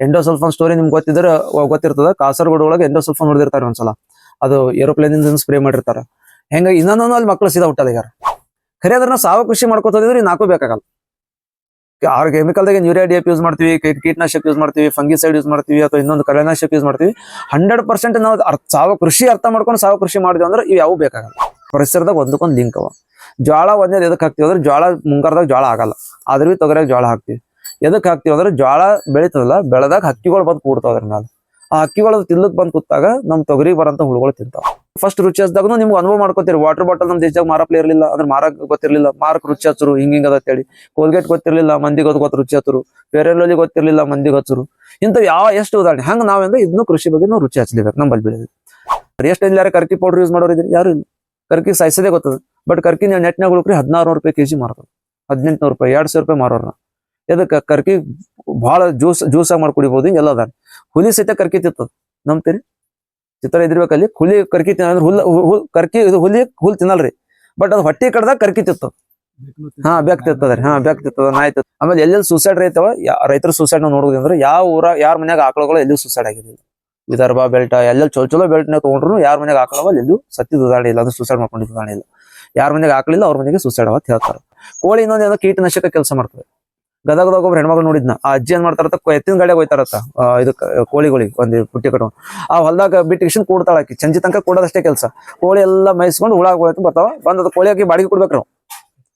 Endosulfan story ನಿಮ್ಗೆ ಗೊತ್ತಿರ್ತದ. ಕಾಸರಗೋಡು ಒಳಗೆ endosulfan ಹೊಡೆದಿರ್ತಾರೆ ಒಂದ್ಸಲ, ಅದು ಏರೋಪ್ಲೇನ್ ಇಂದ ಸ್ಪ್ರೇ ಮಾಡಿರ್ತಾರ. ಹೆಂಗ ಇನ್ನೊಂದು ಅಲ್ಲಿ ಮಕ್ಳು ಸೀದಾ ಹುಟ್ಟದ ಖರೆ ಅದ್ರ ನಾವು ಸಾವ ಕೃಷಿ ಮಾಡ್ಕೋತಿದ್ರೆ ನಾಲ್ಕು ಬೇಕಾಗಲ್ಲ. ಕೆಮಿಕಲ್ದಾಗ ಯೂರಿಯಾ DAP ಯೂಸ್ ಮಾಡ್ತೀವಿ, ಕೀಟನಾಶಕ ಯೂಸ್ ಮಾಡ್ತೀವಿ, ಫಂಗಿಸೈಡ್ ಯೂಸ್ ಮಾಡ್ತೀವಿ, ಅಥವಾ ಇನ್ನೊಂದು ಕಳೆನಾಶಕ ಯೂಸ್ ಮಾಡ್ತೀವಿ. 100% ನಾವು ಸಾವ ಕೃಷಿ ಅರ್ಥ ಮಾಡ್ಕೊಂಡು ಸಾವ ಕೃಷಿ ಮಾಡಿದ್ವಿ ಅಂದ್ರೆ ಇವು ಯಾವ ಬೇಕಾಗಲ್ಲ. ಪರಿಸರದಾಗ ಒಂದಕ್ಕೊಂದು ಲಿಂಕ್ ಅವ. ಜ್ವಾಳ ಒಂದೇ ಎದಕ್ ಹಾಕ್ತಿವಿ ಅಂದ್ರೆ ಜ್ವಾಳ ಮುಂಗಾರದಾಗ ಜ್ವಾಳ ಆಗಲ್ಲ, ಆದ್ರೆ ಭೀ ತೊಗರಿಯಾಗ ಜ್ವಾಳ ಹಾಕ್ತಿವಿ. ಎದಕ್ ಹಾಕ್ತಿವಿ ಅಂದ್ರೆ ಜ್ವಾಳ ಬೆಳಿತದಲ್ಲ, ಬೆಳೆದಾಗ ಹಕ್ಕಿಗಳು ಬಂದು ಕೂಡ್ತಾವ ಅದ್ರ ಮೇಲೆ. ಆ ಹಕ್ಕಿಗಳು ತಿನ್ಲಕ್ ಬಂದ್ ಕೂತಾಗ ನಮ್ ತೊಗರಿಗೆ ಬರಂತ ಹುಳುಗಳು ತಿಂತಾವ. ಫಸ್ಟ್ ರುಚಿ ಹಚ್ಚಿದಾಗ ನಿಮ್ಗೆ ಅನುಭವ ಮಾಡ್ಕೋತೀರಿ. ವಾಟರ್ ಬಾಟಲ್ ನಮ್ ದೇಶದಾಗ ಮಾರಪ್ಲೆ ಇರ್ಲಿಲ್ಲ ಅಂದ್ರೆ ಮಾರಕ್ ಗೊತ್ತಿರ್ಲಿಲ್ಲ, ಮಾರಕ್ ರುಚಿ ಹಚ್ಚರು ಹಿಂಗ ಅದೇಳಿ. ಕೋಲ್ಗೇಟ್ ಗೊತ್ತಿರ್ಲಿಲ್ಲ, ಮಂದಿಗೆ ಗೊತ್ತು ರುಚಿ ಹಚ್ಚರು. ಫೇರ್ ಗೊತ್ತಿರ್ಲಿಲ್ಲ, ಮಂದಿಗೆ ಹಚ್ಚರು. ಇಂಥವ್ ಎಷ್ಟು ಉದಾಹರಣೆ. ಹಂಗ ನಾವೇಂದ್ರೆ ಇದನ್ನು ಕೃಷಿ ಬಗ್ಗೆ ನಾವು ರುಚಿ ಹಚ್ಚಲೇಬೇಕು. ನಮ್ಮಲ್ಲಿ ಬೆಳೆದ ಎಷ್ಟು ಯಾರು ಕರ್ಕಿ ಪೌಡರ್ ಯೂಸ್ ಮಾಡೋರು ಇದ್ರಿ? ಯಾರು ಇಲ್ಲ. ಕರ್ಕಿ ಸಾಯಿಸದೇ ಗೊತ್ತದ. ಬಟ್ ಕರ್ಕಿ ನೀವು ನೆಟ್ನಾಗ ಹುಡುಕ್ರಿ 1600 ರೂಪಾಯಿ kg ಮಾರ್ತದ, 1800 ರೂಪಾಯಿ, 2000 ರೂಪಾಯಿ ಮಾರೋರ್ನ. ಇದಕ್ಕೆ ಕರ್ಕಿ ಬಹಳ ಜ್ಯೂಸಾಗಿ ಮಾಡ್ಕೊಡಿಬಹುದು. ಹಿಂಗೆಲ್ಲ ಅದ. ಹುಲಿ ಸಹಿತ ಕರ್ಕಿ ತಿತ್ತದ, ನಂಬ್ತೀರಿ? ಚಿತ್ರ ಇದ್ರಬೇಕಲ್ಲಿ. ಹುಲಿ ಕರ್ಕಿ ತಿನ್ನಂದ್ರೆ ಕರ್ಕಿ ಹುಲ್ ತಿನ್ನಲ್ರಿ, ಬಟ್ ಅದು ಹೊಟ್ಟಿ ಕಡ್ದಾಗ ಕರ್ಕಿ ತಿತ್ತದ. ಬೆಕ್ ತಿತ್ತದ್ರಿ. ಬೆಕ್ ತಿತ್ತದ, ನಾಯಿ ತಿತ್ತದ. ಆಮೇಲೆ ಎಲ್ಲೆಲ್ಲಿ ಸೂಸೈಡ್ ರೈತವ, ರೈತರ ಸೂಸೈಡ್ ನಾವು ನೋಡುದು ಅಂದ್ರೆ ಯಾವ ಊರ ಯಾರ ಮನ್ಯಾಗ ಆಕಳಗಳು ಎಲ್ಲೂ ಸೂಸೈಡ್ ಆಗಿದಿಲ್ಲ. ವಿದರ್ಭ ಬೆಲ್ಟ್ ಎಲ್ಲೆಲ್ಲಿ ಚಲೋ ಬೆಲ್ಟ್ನ ತಗೊಂಡ್ರು ಯಾರ ಮನೆಗೆ ಆಕಳವ ಎಲ್ಲೂ ಸತ್ತಿದ ಉದಾಹರಣೆ ಇಲ್ಲ, ಅಂದ್ರೆ ಸೂಸೈಡ್ ಮಾಡ್ಕೊಂಡಿದ್ದ ಉದಾಹರಣೆ ಇಲ್ಲ. ಯಾರ ಮನೆಗೆ ಆಕಳಿಲ್ಲ ಅವ್ರ ಮನೆಗೆ ಸೂಸೈಡ್ ಅಂತ ಹೇಳ್ತಾರೆ. ಕೋಳಿ ಇನ್ನೊಂದು ಏನೋ ಕೀಟನಾಶಕ ಕೆಲಸ ಮಾಡ್ತದೆ. ಗದಗದಾಗ ಒಬ್ರು ಹೆಣ್ಮಗಳು ನೋಡಿದ್ನ. ಆ ಅಜ್ಜಿ ಏನ್ ಮಾಡ್ತಾರತ್ತ, ಎತ್ತಿನ ಗಾಡಿಯಾಗ ಹೋಯ್ತಾರತ್ತ ಇದಕ್ಕೆ ಕೋಳಿಗಳಿಗೆ ಒಂದು ಪುಟ್ಟಿ ಕಟ್ಕೊಂಡು. ಆ ಹೊಲ್ದಾಗ ಬಿಟ್ಟು ಕೂಡ್ತಾಳಾಕಿ. ಸಂಜೆ ತನಕ ಕೂಡೋದಷ್ಟೇ ಕೆಲಸ. ಕೋಳಿ ಎಲ್ಲ ಮೈಸ್ಕೊಂಡು ಹುಳಾಗ ಹೋಯ್ತು ಬರ್ತಾವ. ಬಂದದ ಕೋಳಿ ಹಾಕಿ ಬಾಡಿಗೆ ಕೊಡ್ಬೇಕ್ರು,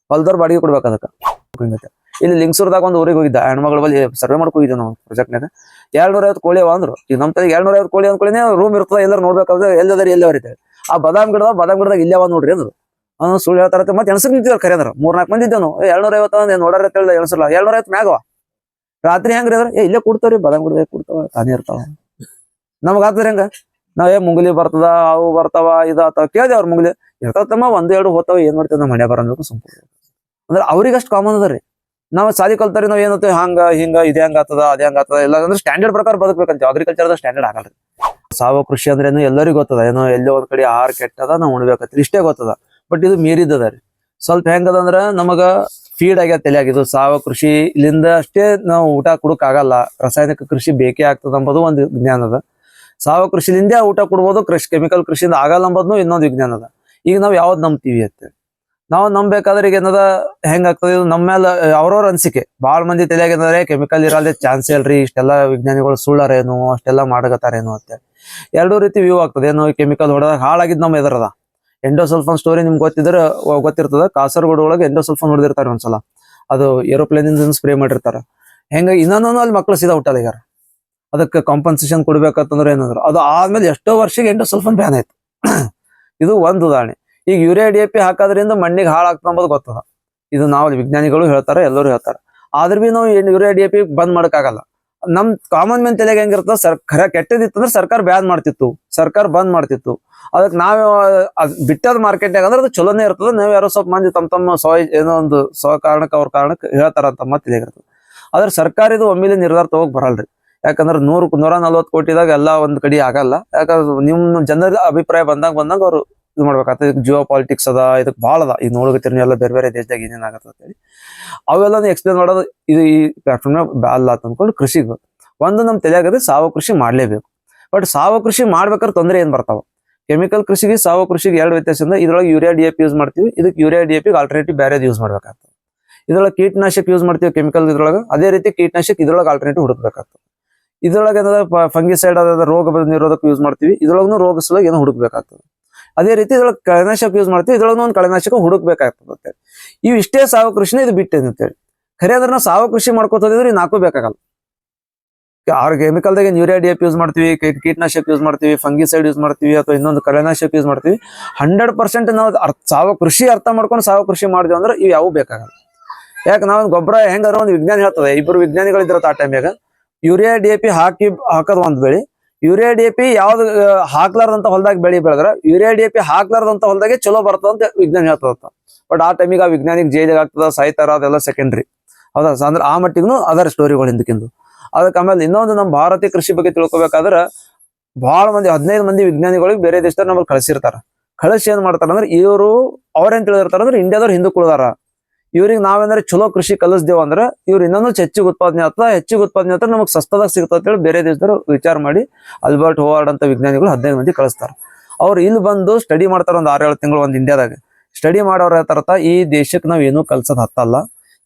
ಹೊಲ್ದವ್ರು ಬಾಡಿಗೆ ಕೊಡ್ಬೇಕು ಅದಕ್ಕೆ. ಇಲ್ಲಿ ಲಿಂಗಸೂರ್ದಾಗ ಒಂದು ಊರಿಗೆ ಹೋಗಿದ್ದ, ಹೆಣ್ಮಗಳ ಬಳಿ ಸರ್ವೆ ಮಾಡ್ಕೊ ಹೋಗಿದ್ದೆ ನಾವು ಪ್ರಾಜೆಕ್ಟ್ನಾಗ. 250 ಕೋಳಿ ಅವ ಅಂದ್ರು. ಈಗ ನಮ್ಮ ತಲೆ 250 ಕೋಳಿ ಅಂದ್ಕೊಳ್ಳಿ ರೂಮ್ ಇರ್ತದ, ಎಲ್ಲರೂ ನೋಡ್ಬೇಕಾದ್ರೆ ಎಲ್ಲದಾರಿ ಎಲ್ಲ ಬರೀತಾರೆ. ಆ ಬಾದಾಮ್ ಗಿಡದಾಗ ಇಲ್ಲೇ ಅವ ನೋಡ್ರಿ ಅಂದ್ರು. ಸುಳ್ಳು ಹೇಳ್ತಾರತ್ತೆ. ಮತ್ತೆ ಎಣಸಕ್ ನಿಂತಿದ್ರು ಖರೆ ಅಂದ್ರೆ 3-4 ಮಂದಿ ಇದ್ದೇನು. 250 ನೋಡಾರ ಎಣಸಲ್ಲ, 250 ಮ್ಯಾಗವ. ರಾತ್ರಿ ಹೆಂಗ್ರಿ ಅಂದ್ರೆ ಇಲ್ಲೇ ಕೊಡ್ತಾವ್ರಿ, ಬಾದಾಮ್ ಗಿಡದಾಗ ಕೊಡ್ತಾವ, ತಾನೇ ಇರ್ತಾವ. ನಮಗ್ ಆತದ್ರಿ ಹೆಂಗ, ನಾವೇ ಮುಂಗ್ಲಿ ಬರ್ತದ, ಅವು ಬರ್ತಾವ, ಇದಾತಾವ ಕೇಳ್ದೆ. ಅವ್ರ ಮುಂಗ್ಲಿ ಇರ್ತಾವಮ್ಮ, 1-2 ಹೋತಾವ, ಏನ್ ಮಾಡ್ತೇವೆ ನಾವು ಮನೆ ಬರಬೇಕು ಸುಂಪ. ಅಂದ್ರೆ ಅವ್ರಿಗೆ ಅಷ್ಟು ಕಾಮನ್ ಅದ ರೀ. ನಾವು ಸಾಲಿ ಕಲ್ತಾರಿ ನಾವ್ ಏನಂತ ಹಂಗ ಹಿಂಗ ಇದೇ ಹಂಗ ಆತದ ಅದೇ ಹಂಗ ಆತದ ಎಲ್ಲ ಅಂದ್ರೆ ಸ್ಟ್ಯಾಂಡರ್ಡ್ ಪ್ರಕಾರ ಬದುಕ್ಬೇಕಂತ. ಅಗ್ರಿಕಲ್ಚರ್ ಸ್ಟ್ಯಾಂಡರ್ಡ್ ಆಗಲ್ರಿ. ಸಾವ ಕೃಷಿ ಅಂದ್ರೆ ಎಲ್ಲರಿಗೂ ಗೊತ್ತದ. ಏನೋ ಎಲ್ಲೋ ಒಂದ್ ಕಡೆ ಆಹಾರ ಕೆಟ್ಟದ, ನಾವು ಉಣ್ಬೇಕಂತ ಇಷ್ಟೇ ಗೊತ್ತದ. ಬಟ್ ಇದು ಮೀರಿದ್ದದ ರೀ. ಸ್ವಲ್ಪ ಹೆಂಗದ ಅಂದ್ರ ನಮಗ ಫೀಡ್ ಆಗ್ಯದ ತಲೆಯಾಗ. ಇದು ಸಾವ ಕೃಷಿ ಇಲ್ಲಿಂದ ಅಷ್ಟೇ ನಾವು ಊಟ ಕೊಡಕ್ ಆಗಲ್ಲ, ರಾಸಾಯನಿಕ ಕೃಷಿ ಬೇಕೇ ಆಗ್ತದ ಎಂಬುದು ಒಂದು ವಿಜ್ಞಾನ ಅದ. ಸಾವ ಕೃಷಿಲಿಂದ ಊಟ ಕೊಡ್ಬೋದು, ಕೆಮಿಕಲ್ ಕೃಷಿಯಿಂದ ಆಗಲ್ಲ ಎಂಬುದು ಇನ್ನೊಂದು ವಿಜ್ಞಾನ ಅದ. ಈಗ ನಾವ್ ಯಾವ್ದು ನಂಬ್ತೀವಿ ಅಂತ ನಾವು ನಂಬೇಕಾದ್ರೆ ಈಗ ಏನದ ಹೆಂಗಾಗ್ತದೆ, ಇದು ನಮ್ಮ ಮೇಲೆ ಅವ್ರವ್ರ ಅನ್ಸಿಕೆ. ಬಾಳ ಮಂದಿ ತಲೆಯಾಗ ಏನಂದ್ರೆ ಕೆಮಿಕಲ್ ಇರಲ್ದೆ ಚಾನ್ಸೇ ಇಲ್ರಿ, ಇಷ್ಟೆಲ್ಲ ವಿಜ್ಞಾನಿಗಳು ಸುಳ್ಳಾರೇನು, ಅಷ್ಟೆಲ್ಲ ಮಾಡಕತ್ತಾರೇನು ಅಂತ. ಎರಡೂ ರೀತಿ ವ್ಯೂ ಆಗ್ತದೆ. ಏನು ಕೆಮಿಕಲ್ ಹೊಡೆದಾಗ ಹಾಳಾಗಿದ್ ನಮ್ಮ ಎದರದ. ಎಂಡೋಸಲ್ಫಾನ್ ಸ್ಟೋರಿ ನಿಮ್ಗೆ ಗೊತ್ತಿರ್ತದ. ಕಾಸರಗೋಡು ಒಳಗೆ ಎಂಡೋಸಲ್ಫಾನ್ ಹೊಡೆದಿರ್ತಾರೆ ಒಂದ್ಸಲ, ಅದು ಏರೋಪ್ಲೇನ್ ಇಂದ ಸ್ಪ್ರೇ ಮಾಡಿರ್ತಾರ. ಹೆಂಗ ಇನ್ನೊಂದು ಅಲ್ಲಿ ಮಕ್ಳು ಸೀದಾ ಹುಟ್ಟದ ಈಗ. ಅದಕ್ಕೆ ಕಾಂಪನ್ಸೇಷನ್ ಕೊಡ್ಬೇಕಂತಂದ್ರೆ ಏನಂದ್ರೆ ಅದು ಆದ್ಮೇಲೆ ಎಷ್ಟೋ ವರ್ಷಕ್ಕೆ ಎಂಡೋಸಲ್ಫಾನ್ ಬ್ಯಾನ್ ಆಯ್ತು. ಇದು ಒಂದು ಉದಾಹರಣೆ. ಈಗ ಯೂರಿಯಾ DAP ಹಾಕೋದ್ರಿಂದ ಮಣ್ಣಿಗೆ ಹಾಳಾಗ್ತದೆ ಅಂಬೋದು ಗೊತ್ತದ. ಇದು ನಾವು ವಿಜ್ಞಾನಿಗಳು ಹೇಳ್ತಾರೆ, ಎಲ್ಲರೂ ಹೇಳ್ತಾರೆ. ಆದ್ರೆ ಭೀ ನಾವು ಯೂರಿಯಾ DAP ಬಂದ್ ಮಾಡಕ್ಕಾಗಲ್ಲ. ನಮ್ ಕಾಮನ್ ಮೆನ್ ತಲೆಗೆ ಹೆಂಗಿರ್ತದ, ಕೆಟ್ಟದಿತ್ತಂದ್ರೆ ಸರ್ಕಾರ ಬ್ಯಾನ್ ಮಾಡ್ತಿತ್ತು, ಸರ್ಕಾರ ಬಂದ್ ಮಾಡ್ತಿತ್ತು. ಅದಕ್ಕೆ ನಾವ್ ಬಿಟ್ಟದ ಮಾರ್ಕೆಟ್ನಾಗ ಅಂದ್ರೆ ಅದು ಚಲೋನೇ ಇರ್ತದ. ನಾವ್ ಯಾರೋ ಸ್ವಲ್ಪ ಮಂದಿ ತಮ್ಮ ಏನೋ ಒಂದು ಕಾರಣಕ್ಕೆ ಅವ್ರ ಕಾರಣಕ್ಕೆ ಹೇಳ್ತಾರ ಅಂತ ತಲೆಗಿರ್ತದೆ. ಆದ್ರೆ ಸರ್ಕಾರ ಇದು ಒಮ್ಮೆಲೆ ನಿರ್ಧಾರ ತಗೋಕ್ ಬರಲ್ರಿ. ಯಾಕಂದ್ರೆ 140 ಕೋಟಿದಾಗ ಎಲ್ಲ ಒಂದ್ ಕಡೆ ಆಗಲ್ಲ. ಯಾಕಂದ್ರೆ ನಿಮ್ ಜನರ ಅಭಿಪ್ರಾಯ ಬಂದಾಗ ಅವ್ರು ಇದು ಮಾಡ್ಬೇಕಾಗ್ತದೆ. ಜಿಯೋ ಪಾಲಿಟಿಕ್ಸ್ ಅದ, ಇದಕ್ ಭಾಳ ಅದ. ಈಗ ನೋಡಕತ್ತೀರಿ ಎಲ್ಲ ಬೇರೆ ಬೇರೆ ದೇಶದಾಗ ಏನೇನ್ ಆಗತ್ತ ಅಂತೇಳಿ ಅವೆಲ್ಲ ಎಕ್ಸ್ಪ್ಲೇನ್ ಮಾಡೋದು ಇದು ಈ ಪ್ಲಾಟ್ಫಾರ್ಮ್ ಅಲ್ಲ ಅಂತ ಅಂದ್ಕೊಂಡು ಕೃಷಿಗೆ ಒಂದು ನಮ್ ತಲೆಯಾಗದೆ ಸಾವ ಕೃಷಿ ಮಾಡ್ಲೇಬೇಕು. ಬಟ್ ಸಾವ ಕೃಷಿ ಮಾಡ್ಬೇಕಾದ್ರೆ ತೊಂದರೆ ಏನ್ ಬರ್ತಾವ. ಕೆಮಿಕಲ್ ಕೃಷಿಗೆ ಸಾವ ಕೃಷಿಗೆ 2 ವ್ಯತ್ಯಾಸದಿಂದ. ಇದ್ರೊಳಗೆ ಯೂರಿಯಾ DAP ಯೂಸ್ ಮಾಡ್ತೀವಿ, ಇದಕ್ಕೆ ಯೂರಿಯಾ DAP ಆಲ್ಟರ್ನೇಟಿವ್ ಬೇರೆ ಯೂಸ್ ಮಾಡ್ಬೇಕಾಗ್ತದೆ. ಇದ್ರೊಳಗೆ ಕೀಟನಾಶಕ ಯೂಸ್ ಮಾಡ್ತೀವಿ ಕೆಮಿಕಲ್ ಇದ್ರೊಳಗೆ, ಅದೇ ರೀತಿ ಕೀಟನಾಶಕ ಇದ್ರೊಳಗೆ ಆಲ್ಟರ್ನೇಟಿವ್ ಹುಡುಕ್ಬೇಕಾಗ್ತದೆ. ಇದ್ರೊಳಗೆ ಫಂಗಿಸೈಡ್ ಅದ ರೋಗ ನಿರೋಧಕ ಯೂಸ್ ಮಾಡ್ತೀವಿ, ಇದ್ರೊಳಗೂ ರೋಗ ಸಲುವಾಗಿ ಏನೋ ಹುಡುಕ್ಬೇಕಾಗ್ತದೆ. ಅದೇ ರೀತಿ ಇದ್ರೊಳಗೆ ಕಳೆನಾಶಕ ಯೂಸ್ ಮಾಡ್ತೀವಿ, ಇದ್ರೊಳಗೆ ಒಂದು ಕಳೆನಾಶಕ ಹುಡುಕ್ಬೇಕಾಗ್ತದೆ ಅಂತೇಳಿ. ಇವು ಇಷ್ಟೇ ಸಾವ ಕೃಷಿನ ಇದು ಬಿಟ್ಟೇನೆ ಅಂತೇಳಿ. ಖರೆ ಅಂದ್ರೆ ನಾವು ಸಾವ ಕೃಷಿ ಮಾಡ್ಕೋತಿದ್ರೆ ನಾಲ್ಕು ಬೇಕಾಗಲ್ಲ. ಕೆಮಿಕಲ್ದಾಗ ಯೂರಿಯಾ DAP ಯೂಸ್ ಮಾಡ್ತೀವಿ, ಕೀಟನಾಶಕ ಯೂಸ್ ಮಾಡ್ತೀವಿ, ಫಂಗಿಸೈಡ್ ಯೂಸ್ ಮಾಡ್ತೀವಿ, ಅಥವಾ ಇನ್ನೊಂದು ಕಳೆನಾಶಕ ಯೂಸ್ ಮಾಡ್ತೀವಿ. 100% ನಾವು ಸಾವ ಕೃಷಿ ಅರ್ಥ ಮಾಡ್ಕೊಂಡು ಸಾವ ಕೃಷಿ ಮಾಡಿದ್ವಿ ಅಂದ್ರೆ ಇವು ಯಾವೂ ಬೇಕಾಗಲ್ಲ. ಯಾಕೆ ನಾವು ಗೊಬ್ಬರ ಹೆಂಗಾರ ಒಂದು ವಿಜ್ಞಾನಿ ಹೇಳ್ತದೆ. 2 ವಿಜ್ಞಾನಿಗಳಿದ್ರತ್ತ ಆ ಟೈಮ್ಯಾಗ. ಯೂರಿಯಾ DAP ಹಾಕೋದು ಒಂದ್ ಬೆಳಿ, ಯೂರಿಯಾ DAP ಯಾವ್ದು ಹಾಕ್ಲಾರ್ದಂತ ಹೊಲದಾಗ ಬೆಳೆದ್ರ ಯೂರಿಯಾ DAP ಹಾಕ್ಲಾರ್ದಂತ ಹೊಲದಾಗೆ ಚಲೋ ಬರ್ತದ ಅಂತ ವಿಜ್ಞಾನಿ ಹೇಳ್ತದ. ಬಟ್ ಆ ಟೈಮಿಗೆ ಆ ವಿಜ್ಞಾನಿಗೆ ಜೈಲಿಗೆ ಆಗ್ತದ, ಸಾಯ್ತಾರ, ಅದೆಲ್ಲ ಸೆಕೆಂಡ್ರಿ. ಹೌದಾ? ಅಂದ್ರೆ ಆ ಮಟ್ಟಿಗೂ ಅದರ ಸ್ಟೋರಿಗಳು ಹಿಂದಕ್ಕಿಂದು. ಅದಕ್ಕೆ ಆಮೇಲೆ ಇನ್ನೊಂದು ನಮ್ಮ ಭಾರತೀಯ ಕೃಷಿ ಬಗ್ಗೆ ತಿಳ್ಕೊಬೇಕಾದ್ರೆ ಬಹಳ ಮಂದಿ 15 ಮಂದಿ ವಿಜ್ಞಾನಿಗಳಿಗೆ ಬೇರೆ ದೇಶದಾಗ ನಮ್ಮಲ್ಲಿ ಕಳಿಸಿರ್ತಾರ. ಕಳಿಸಿ ಏನ್ ಮಾಡ್ತಾರ ಅಂದ್ರೆ ಇವರು ಅವ್ರೇನ್ ತಿಳಿದಿರ್ತಾರ ಅಂದ್ರೆ ಇಂಡಿಯಾದವ್ರು ಹಿಂದಕ್ಕೆ ಉಳಿದಾರ, ಇವ್ರಿಗೆ ನಾವೇಂದ್ರೆ ಚಲೋ ಕೃಷಿ ಕಲಿಸ್ದೇವ ಅಂದ್ರೆ ಇವ್ರು ಇನ್ನೊಂದು ಹೆಚ್ಚಿಗೆ ಉತ್ಪಾದನೆ ಆತ ನಮಗೆ ಸಸ್ತದಾಗ ಸಿಗ್ತದೆ ಅಂತೇಳಿ ಬೇರೆ ದೇಶದವರು ವಿಚಾರ ಮಾಡಿ ಆಲ್ಬರ್ಟ್ ಹೋವಾರ್ಡ್ ಅಂತ ವಿಜ್ಞಾನಿಗಳು 15 ಮಂದಿ ಕಳಿಸ್ತಾರೆ. ಅವ್ರು ಇಲ್ಲಿ ಬಂದು ಸ್ಟಡಿ ಮಾಡ್ತಾರೆ ಒಂದು 6-7 ತಿಂಗಳು ಒಂದು ಇಂಡಿಯಾದಾಗ ಸ್ಟಡಿ ಮಾಡೋರ ತರತ ಈ ದೇಶಕ್ಕೆ ನಾವ್ ಏನೂ ಕಲ್ಸೋದ್ ಹತ್ತಲ್ಲ,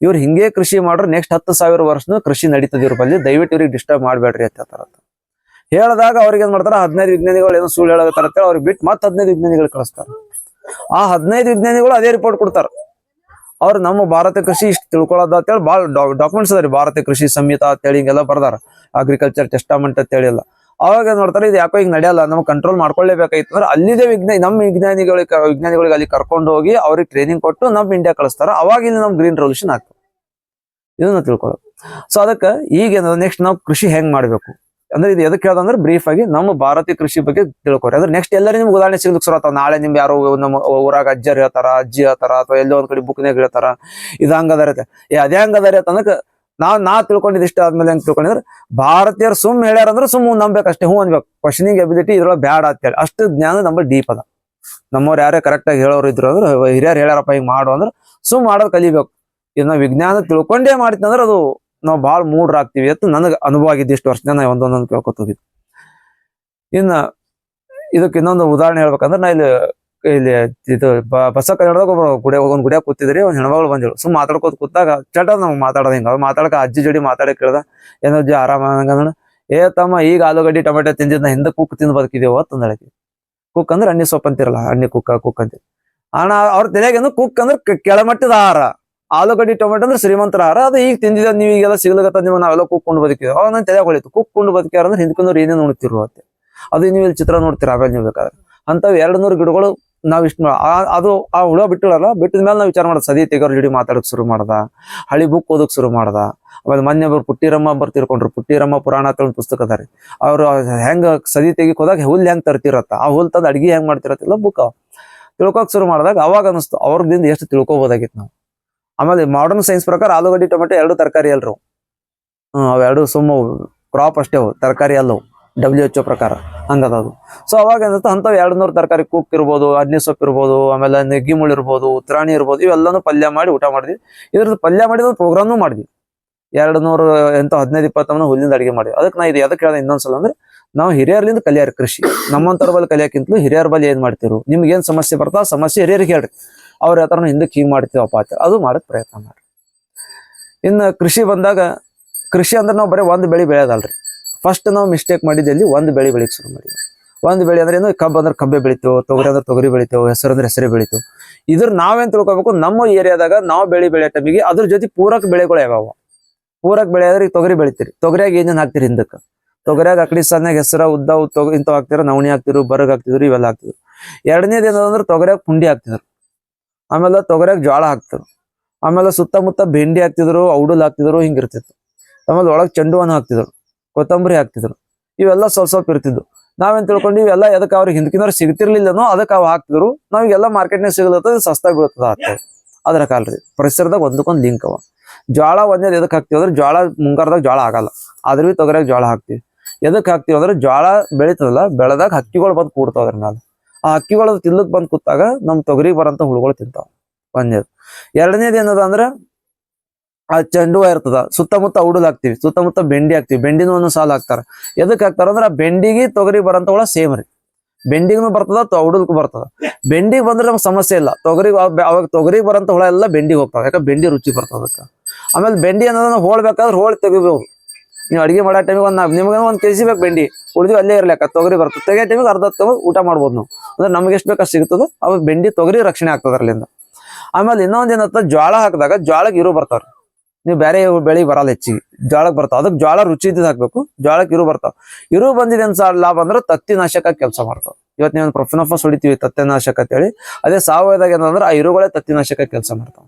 ಇವ್ರು ಹಿಂಗೆ ಕೃಷಿ ಮಾಡ್ರೆ ನೆಕ್ಸ್ಟ್ 10,000 ವರ್ಷನೂ ಕೃಷಿ ನಡೀತದೆ ಇವ್ರ ಬಲ್ಲಿ, ದಯವಿಟ್ಟು ಇವ್ರಿಗೆ ಡಿಸ್ಟರ್ಬ್ ಮಾಡ್ಬೇಡ್ರಿ ಅಂತ ಹೇಳ್ತಾರ. ಹೇಳಿದಾಗ ಅವ್ರಿಗೆ ಏನ್ ಮಾಡ್ತಾರ 15 ವಿಜ್ಞಾನಿಗಳು ಏನೋ ಸುಳ್ಳು ಹೇಳತ್ತಾರ ಅಂತೇಳಿ ಅವ್ರಿಗೆ ಬಿಟ್ಟು ಮತ್ತೆ 15 ವಿಜ್ಞಾನಿಗಳು ಕಳಿಸ್ತಾರೆ. ಆ 15 ವಿಜ್ಞಾನಿಗಳು ಅದೇ ರಿಪೋರ್ಟ್ ಕೊಡ್ತಾರ. ಅವ್ರು ನಮ್ಮ ಭಾರತ ಕೃಷಿ ಇಷ್ಟು ತಿಳ್ಕೊಳ್ಳೋದ ಅಂತೇಳಿ ಭಾಳ ಡಾಕ್ಯುಮೆಂಟ್ಸ್ ಅದಾರಿ, ಭಾರತ ಕೃಷಿ ಸಂಹಿತ ಅಂತೇಳಿ ಹಿಂಗೆಲ್ಲ ಬರ್ದಾರ, ಅಗ್ರಿಕಲ್ಚರ್ ಟೆಸ್ಟಾಮೆಂಟ್ ಅಂತೇಳಿ ಎಲ್ಲ. ಅವಾಗ ಏನ್ ಮಾಡ್ತಾರೆ, ಇದು ಯಾಕೋ ಈಗ ನಡೆಯಲ್ಲ, ನಮ್ಗೆ ಕಂಟ್ರೋಲ್ ಮಾಡ್ಕೊಳ್ಳೇಬೇಕಾಯ್ತು ಅಂದ್ರೆ ಅಲ್ಲಿದೆ ನಮ್ಮ ವಿಜ್ಞಾನಿಗಳಿಗೆ ಅಲ್ಲಿ ಕರ್ಕೊಂಡು ಹೋಗಿ ಅವ್ರಿಗೆ ಟ್ರೈನಿಂಗ್ ಕೊಟ್ಟು ನಮ್ಮ ಇಂಡಿಯಾ ಕಳಿಸ್ತಾರ. ಅವಾಗ ಇಲ್ಲಿ ನಮ್ ಗ್ರೀನ್ ರೆವಲ್ಯೂಷನ್ ಆಗ್ತದೆ, ಇದನ್ನ ತಿಳ್ಕೊಳ್ಳೋದು. ಸೊ ಅದಕ್ಕೆ ಈಗ ನೆಕ್ಸ್ಟ್ ನಾವು ಕೃಷಿ ಹೆಂಗ್ ಮಾಡ್ಬೇಕು ಅಂದ್ರೆ ಇದು ಎದಕ್ಕೆ ಹೇಳ್ದಂದ್ರೆ ಬ್ರೀಫ್ ಆಗಿ ನಮ್ಮ ಭಾರತೀಯ ಕೃಷಿ ಬಗ್ಗೆ ತಿಳ್ಕೊರಿ. ಅಂದ್ರೆ ನೆಕ್ಸ್ಟ್ ಎಲ್ಲರೂ ನಿಮ್ಗೆ ಉದಾಹರಣೆ ಸಿಗ್ಲಿಕ್ಕೆ ಶುರು ಆಗ್ತಾವ. ನಾಳೆ ನಿಮ್ಗೆ ಯಾರೋ ನಮ್ಮ ಊರಾಗ ಅಜ್ಜರ್ ಹೇಳ್ತಾರ, ಅಜ್ಜಿ ಹೇಳ್ತಾರ, ಅಥವಾ ಎಲ್ಲೋ ಒಂದ್ ಕಡೆ ಬುಕ್ನಾಗ ಹೇಳ್ತಾರ ಇದು ಹಂಗದಾರತ್ತೆ, ಅದೇ ಹಂಗದಾರಿ ಅಂತ ನಾ ತಿಳ್ಕೊಂಡಿದ್ದು ಇಷ್ಟ ಆದ್ಮೇಲೆ ಹೆಂಗ್ ತಿಳ್ಕೊಂಡಿದ್ರೆ ಭಾರತೀಯರು ಸುಮ್ ಹೇಳ್ಯಾರ ಅಂದ್ರೆ ಸುಮ್ ನಂಬೇಕಷ್ಟೇ, ಹ್ಞೂ ಅನ್ಬೇಕು. ಕ್ವಶನಿಂಗ್ ಎಬಿಲಿಟಿ ಇದ್ರೊಳಗೆ ಬ್ಯಾಡ ಅಂತೇಳಿ ಅಷ್ಟು ಜ್ಞಾನ ನಮ್ಮ ಡೀಪ್ ಅದ. ನಮ್ಮವ್ರು ಯಾರೇ ಕರೆಕ್ಟ್ ಆಗಿ ಹೇಳೋರು ಇದ್ರು ಅಂದ್ರೆ ಹಿರಿಯರು ಹೇಳ್ಯಾರಪ್ಪ ಹಿಂಗ್ ಮಾಡು ಅಂದ್ರೆ ಸುಮ್ ಮಾಡೋದು ಕಲಿಬೇಕು. ಇನ್ನು ವಿಜ್ಞಾನ ತಿಳ್ಕೊಂಡೇ ಮಾಡಿತ್ತಂದ್ರೆ ಅದು ನಾವು ಭಾಳ ಮೂಡ್ರಾಗ್ತೀವಿ ಅಂತ ನನಗೆ ಅನುಭವ ಆಗಿದ್ದು ಇಷ್ಟು ವರ್ಷ ನಾನು ಒಂದೊಂದೊಂದು ಕೇಳ್ಕೊತ ಹೋಗಿದ್ದು. ಇನ್ನ ಇದಕ್ಕೆ ಇನ್ನೊಂದು ಉದಾಹರಣೆ ಹೇಳ್ಬೇಕಂದ್ರೆ ನಾ ಇಲ್ಲಿ ಇದು ಬಸ ಕನ್ನಡದಾಗ ಒಂದ್ ಗುಡಿಯಾಗ ಕೂತಿದ್ರಿ, ಒಂದ್ ಹೆಣ್ಮಗಳು ಬಂದಿಳು. ಸುಮ್ ಮಾತಾಡ್ಕೋತ ಕೂತಾಗ ಚಟ ನಮ್ಗೆ ಮಾತಾಡೋದು ಹಿಂಗ ಮಾತಾಡಕ ಅಜ್ಜಿ ಜೋಡಿ ಮಾತಾಡಕ್ ಕೇಳ್ದ, ಏನೋ ಅಜ್ಜಿ ಆರಾಮ ಹಂಗಂದ್ರ, ಏ ತಮ್ಮ ಈಗ ಆಲೂಗಡ್ಡಿ ಟೊಮೆಟೊ ತಿಂದಿದ್ನ ಹಿಂದೆ ಕುಕ್ ತಿಂದು ಬದುಕಿದೇವ ತಂದಳಕಿ. ಕುಕ್ ಅಂದ್ರೆ ಅಣ್ಣಿ ಸೊಪ್ಪು ಅಂತಿರಲ್ಲ, ಅಣ್ಣಿ ಕುಕ್ ಅಂತ ಅಣ್ಣ ಅವ್ರ ತಲೆಗೇನು ಕುಕ್ ಅಂದ್ರೆ ಕೆಳಮಟ್ಟದ ಆಹಾರ, ಆಲೂಗಡ್ಡಿ ಟೊಮೆಟೊ ಅಂದ್ರೆ ಶ್ರೀಮಂತರ ಆಹಾರ, ಅದು ಈಗ ತಿಂದಿದ ನೀವು ಈಗೆಲ್ಲ ಸಿಗ್ಲಕತ್ತ ನೀವು ನಾವೆಲ್ಲ ಕುಕ್ಕೊಂಡು ಬದುಕಿದ್ವಿ. ಅವಾಗ ನಾನು ತಲೆ ಹೊಳಿತು, ಕುಕ್ಕೊಂಡು ಬದುಕ್ಯಾರ ಅಂದ್ರೆ ಹಿಂದ್ಕೊಂಡ್ರು ಏನೇನು ನೋಡ್ತಿರು ಅಂತ. ಅದು ನೀವು ಇಲ್ಲಿ ಚಿತ್ರ ನೋಡ್ತೀರ ಆಮೇಲೆ ನೀವು ಬೇಕಾದ್ರೆ. ಅಂತವ್ 200 ಗಿಡಗಳು ನಾವ್ ಇಷ್ಟ ಅದು ಆ ಹುಳ ಬಿಟ್ಟಿಳಲ್ಲ, ಬಿಟ್ಟಿದ ಮೇಲೆ ನಾವು ವಿಚಾರ ಮಾಡೋದು, ಸದಿ ತೆಗೋರ್ ಜೋಡಿ ಮಾತಾಡಕ್ ಶುರು ಮಾಡ್ದ, ಹಳಿ ಬುಕ್ ಓದಕ್ ಶುರು ಮಾಡ್ದ. ಆಮೇಲೆ ಮೊನ್ನೆ ಒಬ್ರು ಪುಟ್ಟಿರಮ್ಮ ಬರ್ತಿರ್ಕೊಂಡ್ರು, ಪುಟ್ಟಿರಮ್ಮ ಪುರಾಣ ಅಂತ ಒಂದು ಪುಸ್ತಕ ಅದಾರಿ. ಅವ್ರು ಹೆಂಗ ಸದಿ ತೆಗಿಕ್ ಹೋದಾಗ ಹುಲ್ ಹೆಂಗ್ ತರ್ತಿರತ್ತ, ಆ ಹುಲ್ ತಂದು ಅಡ್ಗಿ ಹೆಂಗ್ ಮಾಡ್ತಿರತ್ತಿಲ್ಲ ಬುಕ್ ತಿಳ್ಕೊಕ್ ಶುರು ಮಾಡಿದಾಗ ಅವಾಗ ಅನಿಸ್ತು ಅವ್ರದಿಂದ ಎಷ್ಟು ತಿಳ್ಕೊಬೋದಾಗಿತ್ತು ನಾವು. ಆಮೇಲೆ ಮಾಡರ್ನ್ ಸೈನ್ಸ್ ಪ್ರಕಾರ ಆಲೂಗಡ್ಡಿ ಟೊಮೆಟೊ 2 ತರಕಾರಿ ಅಲ್ರು, ಅವೆರಡು ಸುಮ್ಮ ಕ್ರಾಪ್ ಅಷ್ಟೇ, ತರಕಾರಿ ಅಲ್ಲವು WHO ಪ್ರಕಾರ ಹಂಗದದು. ಸೊ ಅವಾಗ ಏನಂತ ಅಂಥವು 200 ತರಕಾರಿ ಕುಕ್ ಇರ್ಬೋದು, ಅಡ್ನಿ ಸೊಪ್ಪು ಇರ್ಬೋದು, ಆಮೇಲೆ ನೆಗ್ಗಿ ಮುಳ್ಳು ಇರ್ಬೋದು, ಉತ್ರಾಣಿ ಇರ್ಬೋದು, ಇವೆಲ್ಲಾನು ಪಲ್ಯ ಮಾಡಿ ಊಟ ಮಾಡಿದ್ವಿ. ಇದ್ರದ್ದು ಪಲ್ಯ ಮಾಡಿದ ಪ್ರೋಗ್ರಾಮ್ನು ಮಾಡಿದ್ವಿ. 200 15-20 ಹುಲ್ಲಿಂದ ಅಡಿಗೆ ಮಾಡಿದ್ವಿ. ಅದಕ್ಕೆ ನಾ ಇದು ಎದಕ್ಕೆ ಹೇಳಿದೆ ಇನ್ನೊಂದ್ಸಲ ಅಂದ್ರೆ ನಾವು ಹಿರಿಯರ್ಲಿಂದ ಕಲಿಯಾರ ಕೃಷಿ. ನಮ್ಮಂತರ ಬಲ್ಲಿ ಕಲಿಯಾಕಿಂತಲೂ ಹಿರಿಯರ ಬಲ್ಲಿ ಏನ್ ಮಾಡ್ತಿರು, ನಿಮ್ಗೆ ಏನ್ ಸಮಸ್ಯೆ ಬರ್ತಾವ ಆ ಸಮಸ್ಯೆ ಹಿರಿಯರಿಗೆ ಹೇಳ್ರಿ, ಅವ್ರ ಹತ್ರ ಹಿಂದಕ್ಕೆ ಹಿಂಗ್ ಮಾಡ್ತೀವಪ್ಪ ಅಂತ ಅದು ಮಾಡಕ್ ಪ್ರಯತ್ನ ಮಾಡ್ರಿ. ಇನ್ನು ಕೃಷಿ ಬಂದಾಗ, ಕೃಷಿ ಅಂದ್ರೆ ನಾವು ಬರೀ ಒಂದು ಬೆಳೆ ಬೆಳೆಯೋದಲ್ರಿ. ಫಸ್ಟ್ ನಾವು ಮಿಸ್ಟೇಕ್ ಮಾಡಿದಲ್ಲಿ ಒಂದು ಬೆಳೆ ಬೆಳಿಕ್ ಶುರು ಮಾಡಿದ್ವಿ. ಒಂದು ಬೆಳೆ ಅಂದ್ರೆ ಏನು, ಕಬ್ಬು ಅಂದ್ರೆ ಕಬ್ಬೆ ಬೆಳಿತೇವೆ, ತೊಗರಿ ಅಂದ್ರೆ ತೊಗರಿ ಬೆಳಿತೇವೆ, ಹೆಸರು ಅಂದ್ರೆ ಹೆಸರೇ ಬೆಳಿತೇವೆ. ಇದ್ರ ನಾವೇನ್ ತಿಳ್ಕೊಬೇಕು, ನಮ್ಮ ಏರಿಯಾದಾಗ ನಾವು ಬೆಳೆ ಟೈಮಿಗೆ ಅದ್ರ ಜೊತೆ ಪೂರಕ ಬೆಳೆಗಳು ಯಾವ್ಯಾವ. ಪೂರಕ ಬೆಳೆ ಅಂದ್ರೆ ಈಗ ತೊಗರಿ ಬೆಳಿತೀರಿ, ತೊಗರಿಯಾಗ ಏನೇನ್ ಹಾಕ್ತಿರಿ ಹಿಂದಕ್ಕೆ, ತೊಗರಿಯಾಗ ಅಕಡಿ ಸಣ್ಣಾಗ ಹೆಸರ ಉದ್ದ ಇಂಥವ್ ಹಾಕ್ತಿರ, ನವಣಿ ಹಾಕ್ತಿರು, ಬರಗ್ ಹಾಕ್ತಿದ್ರು, ಇವೆಲ್ಲ ಹಾಕ್ತಿದ್ರು. ಎರಡನೇದು ಏನಂದ್ರೆ ತೊಗರಿಯಾಗ ಪುಂಡಿ ಹಾಕ್ತಿದ್ರು, ಆಮೇಲೆ ತೊಗರಿಯಾಗ ಜೋಳ ಹಾಕ್ತಿದ್ರು, ಆಮೇಲೆ ಸುತ್ತಮುತ್ತ ಬೆಂಡಿ ಹಾಕ್ತಿದ್ರು, ಔಡಲ್ ಹಾಕ್ತಿದ್ರು, ಹಿಂಗಿರ್ತಿತ್ತು. ಆಮೇಲೆ ಒಳಗೆ ಚೆಂಡುವನ್ನು ಹಾಕ್ತಿದ್ರು, ಕೊತ್ತಂಬರಿ ಹಾಕ್ತಿದ್ರು, ಇವೆಲ್ಲ ಸ್ವಲ್ಪ ಇರ್ತಿದ್ವು. ನಾವೇನ್ ತಿಳ್ಕೊಂಡು ಇವೆಲ್ಲ ಎದಕ್ಕೆ ಅವ್ರಿಗೆ ಹಿಂದಕಿನವ್ರು ಸಿಗ್ತಿರ್ಲಿಲ್ಲನೋ ಅದಕ್ಕೆ ಅವ್ ಹಾಕ್ತಿದ್ರು. ನಾವಿಗೆಲ್ಲ ಮಾರ್ಕೆಟ್ನಾಗ ಸಿಗಲತ್ತದ, ಸಸ್ತಾ ಬೀಳ್ತದ ಆಗ್ತದೆ. ಅದ್ರ ಕಾಲ್ರಿ ಪರಿಸರದಾಗ ಒಂದಕ್ಕೊಂದು ಲಿಂಕ್ ಅವ. ಜೋಳ ಒಂದೇದು ಎದಕ್ಕೆ ಹಾಕ್ತಿವಿ ಅಂದ್ರೆ ಜೋಳ ಮುಂಗಾರದಾಗ ಜೋಳ ಆಗಲ್ಲ, ಆದ್ರೂ ತೊಗರಿಯಾಗ ಜೋಳ ಹಾಕ್ತಿವಿ. ಎದಕ್ಕೆ ಹಾಕ್ತಿವಿ ಅಂದ್ರೆ ಜೋಳ ಬೆಳಿತದಲ್ಲ, ಬೆಳೆದಾಗ ಹಕ್ಕಿಗಳು ಬಂದು ಕೂಡ್ತಾವ ಅದ್ರ ಮೇಲೆ. ಆ ಹಕ್ಕಿಗಳು ತಿನ್ಲಕ್ ಬಂದ್ ಕೂತಾಗ ನಮ್ ತೊಗರಿಗೆ ಬರಂತ ಹುಳುಗಳು ತಿಂತಾವ, ಒಂದೇದು. ಎರಡನೇದು ಏನದ ಅಂದ್ರೆ ಆ ಚೆಂಡು ಇರ್ತದ, ಸುತ್ತಮುತ್ತ ಔಡಲ್ ಹಾಕ್ತಿವಿ, ಸುತ್ತಮುತ್ತ ಬೆಂಡಿ ಹಾಕ್ತಿವಿ, ಬೆಂಡಿನೂ ಒಂದೊಂದು ಸಾಲ ಹಾಕ್ತಾರ. ಎದಕ್ ಹಾಕ್ತಾರ ಅಂದ್ರೆ ಆ ಬೆಂಡಿಗೆ ತೊಗರಿ ಬರಂತ ಹುಳ ಸೇಮ್ ರೀ, ಬೆಂಡಿಗೂ ಬರ್ತದ, ಔಡಲ್ಗೂ ಬರ್ತದ. ಬೆಂಡಿಗೆ ಬಂದ್ರೆ ನಮ್ಗೆ ಸಮಸ್ಯೆ ಇಲ್ಲ, ಅವಾಗ ತೊಗರಿಗೆ ಬರಂತ ಹುಳ ಎಲ್ಲ ಬೆಂಡಿಗೆ ಹೋಗ್ತಾವ, ಯಾಕಂದ್ರೆ ಬೆಂಡಿ ರುಚಿ ಬರ್ತದ ಅದಕ್ಕೆ. ಆಮೇಲೆ ಬೆಂಡಿ ಅನ್ನೋದನ್ನ ಹೋಳ್ಬೇಕಾದ್ರೆ ಹೋಳಿ ತೆಗಿಬೇಕು. ನೀವು ಅಡಿಗೆ ಮಾಡೋ ಟೈಮಿಗೆ ನಿಮ್ಗೆ 1 kg ಬೇಕು ಬೆಂಡಿ, ಉಳಿದ್ವಿ ಅಲ್ಲೇ ಇರ್ಲಿಕ್ಕ, ತೊಗರಿ ಬರ್ತದೆ, ತೆಗಿಯೋ ಟೈಮಿಗೆ ಅರ್ಧ ತಗೊಂಡು ಊಟ ಮಾಡ್ಬೋದು ನಾವು. ಅಂದ್ರೆ ನಮ್ಗೆ ಎಷ್ಟು ಬೇಕಾಷ್ಟು ಸಿಗ್ತದೆ, ಅವಾಗ ಬೆಂಡಿ ತೊಗರಿ ರಕ್ಷಣೆ ಆಗ್ತದ ಅಲ್ಲಿಂದ. ಆಮೇಲೆ ಇನ್ನೊಂದ್ ಏನತ್ತ, ಜೋಳ ಹಾಕಿದಾಗ ಜೋಳಕ್ಕೆ ಇರು ಬರ್ತಾವ್ರಿ. ನೀವು ಬೇರೆ ಬೆಳಿ ಬರಲ್ಲ, ಹೆಚ್ಚಿಗೆ ಜೋಳಕ್ಕೆ ಬರ್ತಾವ. ಅದಕ್ಕೆ ಜೋಳ ರುಚಿ ಇದ್ದಿದ್ದು ಹಾಕ್ಬೇಕು, ಜೋಳಕ್ಕೆ ಇರು ಬರ್ತಾವ. ಇರು ಬಂದಿದೆ ಲಾಭ ಅಂದ್ರೆ ತತ್ತಿನಾಶಕ ಕೆಲಸ ಮಾಡ್ತಾವ. ಇವತ್ತು ನೀವು ಪ್ರೊಫೆನಫಸ್ ಹೊಡಿತೀವಿ ತತ್ತಿನಾಶಕ ಅಂತೇಳಿ, ಅದೇ ಸಾವಯವದಾಗ ಏನಂದ್ರೆ ಆ ಇರುಗಳೇ ತತ್ತಿನಾಶಕ ಕೆಲಸ ಮಾಡ್ತಾವ.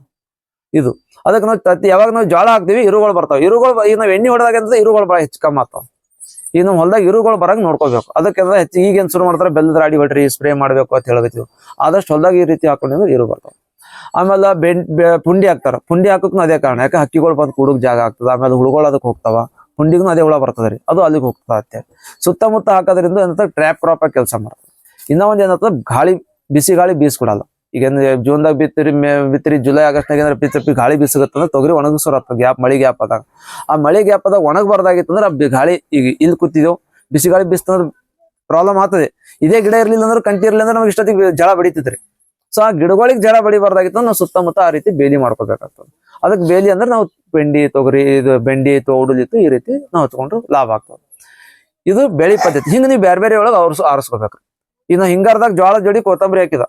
ಇದು ಅದಕ್ಕೆ ನಾವು ಯಾವಾಗ ನಾವು ಜೋಳ ಹಾಕ್ತಿವಿ ಇರುಗಳು ಬರ್ತಾವ. ಇರುಗಳು ಈಗ ನಾವು ಎಣ್ಣೆ ಹೊಡೆದಾಗ ಅಂತ ಇರುಗಳು ಹೆಚ್ಚು ಕಮ್ಮಿ ಆಗ್ತಾವ. ಈಗ ನಾವು ಹೊಲದಾಗ ಇರುಗಳು ಬರಂಗ್ ನೋಡ್ಕೋಬೇಕು. ಅದಕ್ಕೆ ಹೆಚ್ಚು ಈಗೇನ್ ಶುರು ಮಾಡ್ತಾರೆ, ಬೆಲ್ಲದ ರಾಡಿ ಹೊಡ್ರಿ, ಸ್ಪ್ರೇ ಮಾಡ್ಬೇಕು ಅಂತ ಹೇಳಕತ್ತೀವಿ. ಆದಷ್ಟು ಹೊಲದಾಗ ಈ ರೀತಿ ಹಾಕೊಂಡಿದ್ರೆ ಇರು ಬರ್ತಾವ. ಆಮೇಲೆ ಪುಂಡಿ ಹಾಕ್ತಾರ, ಪುಂಡಿ ಹಾಕಕ್ಕೂ ಅದೇ ಕಾರಣ, ಯಾಕೆ ಹಕ್ಕಿಗಳು ಬಂದು ಕೂಡಕ್ ಜಾಗ ಆಗ್ತದ. ಆಮೇಲೆ ಹುಳುಗಳು ಅದಕ್ಕೆ ಹೋಗ್ತಾವ, ಪುಂಡಿಗೂ ಅದೇ ಹುಳ ಬರ್ತದ್ರಿ, ಅದು ಅಲ್ಲಿಗೆ ಹೋಗ್ತದ ಅಂತೇಳಿ ಸುತ್ತಮುತ್ತ ಹಾಕೋದ್ರಿಂದ ಏನಂತ ಟ್ರ್ಯಾಪ್ ಕ್ರಾಪ್ ಆಗಿ ಕೆಲಸ ಮಾಡ್ತದೆ. ಇನ್ನೊಂದು ಏನಂತ, ಬಿಸಿ ಗಾಳಿ ಬೀಸ್ಕೊಡಲ್ಲ. ಈಗ ಜೂನ್ದಾಗ ಬಿತ್ತಿರಿ ಜುಲೈ ಆಗಸ್ಟ್ನಾಗ ಏನಾರ ಬಿತ್ತರಿ ಗಾಳಿ ಬೀಸಗತ್ತಂದ್ರೆ ತೊಗರಿ ಒಣಗಿಸೋರತ್ತ ಗ್ಯಾಪ್ ಮಳಿ ಗ್ಯಾಪ್ ಆದಾಗ ಆ ಮಳಿ ಗ್ಯಾಪ್ ಆದಾಗ ಒಣಗಬಾರ್ದಾಗಿತ್ತಂದ್ರೆ ಆ ಗಾಳಿ ಈಗ ಇಲ್ಲಿ ಕೂತಿದೆವು ಬಿಸಿ ಗಾಳಿ ಬೀಸ್ತಂದ್ರೆ ಪ್ರಾಬ್ಲಮ್ ಆಗ್ತದೆ. ಇದೇ ಗಿಡ ಇರ್ಲಿಲ್ಲ ಅಂದ್ರೆ ಕಂಟಿ ಇರ್ಲಿಲ್ಲ ಅಂದ್ರೆ ನಮ್ಗೆ ಇಷ್ಟೊತ್ತಿಗೆ ಜಳ ಬಡಿತಿದ್ರಿ. ಸೊ ಆ ಗಿಡಗಳಿಗೆ ಜಳ ಬಡಿಬಾರ್ದಾಗಿತ್ತು ನಾವು ಸುತ್ತಮುತ್ತ ಆ ರೀತಿ ಬೇಲಿ ಮಾಡ್ಕೋಬೇಕಾಗ್ತದೆ. ಅದಕ್ಕೆ ಬೇಲಿ ಅಂದ್ರೆ ನಾವು ತೊಗರಿ ಇದು ಬೆಂಡಿ ಇತ್ತು ಔಡಲ್ ಈ ರೀತಿ ನಾವು ಹಚ್ಕೊಂಡ್ರೆ ಲಾಭ ಆಗ್ತದೆ. ಇದು ಬೆಳಿ ಪದ್ಧತಿ. ಹಿಂಗ ನೀವು ಬೇರೆ ಬೇರೆ ಒಳಗೆ ಆರಿಸ್ಕೋಬೇಕು. ಇನ್ನು ಹಿಂಗಾರದಾಗ ಜೋಳ ಜೋಡಿ ಕೊತ್ತಂಬರಿ ಹಾಕಿದ.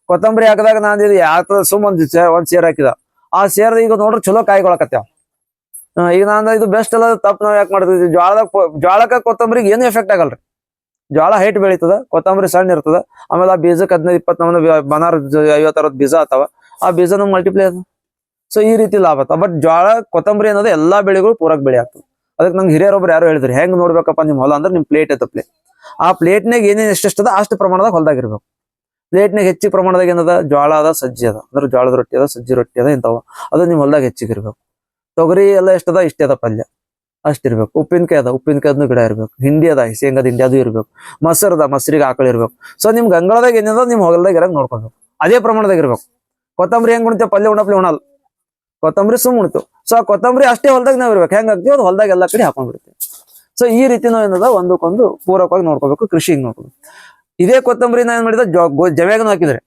ಕೊತ್ತಂಬರಿ ಹಾಕಿದಾಗ ನಾನು ಇದು ಯಾವ ಸುಮ್ ಒಂದ್ ಸೇರ್ ಹಾಕಿದ. ಆ ಸೇರ್ ಈಗ ನೋಡ್ರಿ ಚಲೋ ಕಾಯಿಗೊಳಕತ್ಯಾವ. ಈಗ ನಾನು ಇದು ಬೆಸ್ಟ್ ಅಲ್ಲ ತಪ್ಪು ನಾವ್ ಯಾಕೆ ಮಾಡ್ತೀವಿ, ಜೋಳಕ್ಕ ಕೊತ್ತಂಬರಿಗೆ ಏನು ಎಫೆಕ್ಟ್ ಆಗಲ್ರಿ. ಜೋಳ ಹೈಟ್ ಬೆಳೀತದ, ಕೊತ್ತಂಬರಿ ಸಣ್ಣ ಇರ್ತದ. ಆಮೇಲೆ ಆ ಬೀಜಕ್ಕೆ 15-20 ನಮ್ಮನ್ನ ಬನಾರ್ 50-60 ಬೀಜ ಆತಾವ. ಆ ಬೀಜ ನಮ್ಗೆ ಮಲ್ಟಿಪ್ಲೈ ಅದ. ಸೊ ಈ ರೀತಿ ಲಾಭ ಆತ. ಬಟ್ ಜೋಳ ಕೊತ್ತಂಬರಿ ಅನ್ನೋದು ಎಲ್ಲಾ ಬೆಳೆಗಳು ಪೂರಕ ಬೆಳೆ ಆಗ್ತದೆ. ಅದಕ್ಕೆ ನಂಗೆ ಹಿರಿಯರೊಬ್ರು ಯಾರೋ ಹೇಳಿದ್ರಿ, ಹೆಂಗ್ ನೋಡ್ಬೇಕಪ್ಪ ನಿಮ್ ಹೊಲ ಅಂದ್ರೆ ನಿಮ್ ಪ್ಲೇಟ್ ಐತ ಪ್ಲೇಟ್. ಆ ಪ್ಲೇಟ್ನಾಗ ಏನೇನ್ ಎಷ್ಟೆಷ್ಟದ ಅಷ್ಟು ಪ್ರಮಾಣದಾಗ ಹೊಲದಾಗ ಇರ್ಬೇಕು. ಪ್ಲೇಟ್ನಾಗ ಹೆಚ್ಚಿಗೆ ಪ್ರಮಾಣದಾಗ ಏನದ ಜೋಳ ಅದ ಸಜ್ಜಿ ಅದ ಅಂದ್ರೆ ಜೋಳದ ರೊಟ್ಟಿ ಅದ ಸಜ್ಜಿ ರೊಟ್ಟಿ ಅದ ಇಂಥವ ಅದು ನಿಮ್ ಹೊಲದಾಗ ಹೆಚ್ಚಿಗೆ ಇರ್ಬೇಕು. ತೊಗರಿ ಎಲ್ಲ ಎಷ್ಟದ ಇಷ್ಟೇ ಅದ ಪಲ್ಯ ಅಷ್ಟಿರ್ಬೇಕು. ಉಪ್ಪಿನಕಾಯಿ ಅದ ಉಪ್ಪಿನಕಾಯ್ದು ಗಿಡ ಇರ್ಬೇಕು. ಹಿಂಡಿ ಅದ ಶೇಂಗಾದ ಹಿಂಡಿ ಅದು ಇರ್ಬೇಕು. ಮೊಸರು ಅದ ಮೊಸರಿಗೆ ಆಕಳ ಇರ್ಬೇಕು. ಸೊ ನಿಮ್ ಗಂಗಳದಾಗ ಏನಿದೆ ನಿಮ್ ಹೊಲದಾಗ ಇರಂಗ್ ನೋಡ್ಕೋಬೇಕು. ಅದೇ ಪ್ರಮಾಣದಾಗ ಇರ್ಬೇಕು. ಕೊತ್ತಂಬರಿ ಹೆಂಗ್ ಉಣ್ತೇವೆ ಪಲ್ಯ ಉಣಪ್ಲಿ ಉಣಲ್, ಕೊತ್ತಂಬರಿ ಸುಮ್ ಉಣ್ತು. ಸೊ ಆ ಕೊತ್ತಂಬರಿ ಅಷ್ಟೇ ಹೊಲದಾಗ ನಾವ್ ಇರ್ಬೇಕು. ಹೆಂಗ್ ಆಗ್ತೀವಿ ಅದು ಹೊಲದಾಗ ಎಲ್ಲಾ ಕಡೆ ಹಾಕೊಂಡ್ಬಿಡ್ತೀವಿ. ಸೊ ಈ ರೀತಿ ನಾವ್ ಏನದ ಒಂದಕ್ಕೊಂದು ಪೂರಕವಾಗಿ ನೋಡ್ಕೋಬೇಕು. ಕೃಷಿಗೆ ನೋಡ್ಕೋಬೇಕು. ಇದೇ ಕೊತ್ತಂಬರಿ ನಾ ಏನ್ ಮಾಡಿದ ಜಮ್ಯಾಗನು ಹಾಕಿದ್ರೆ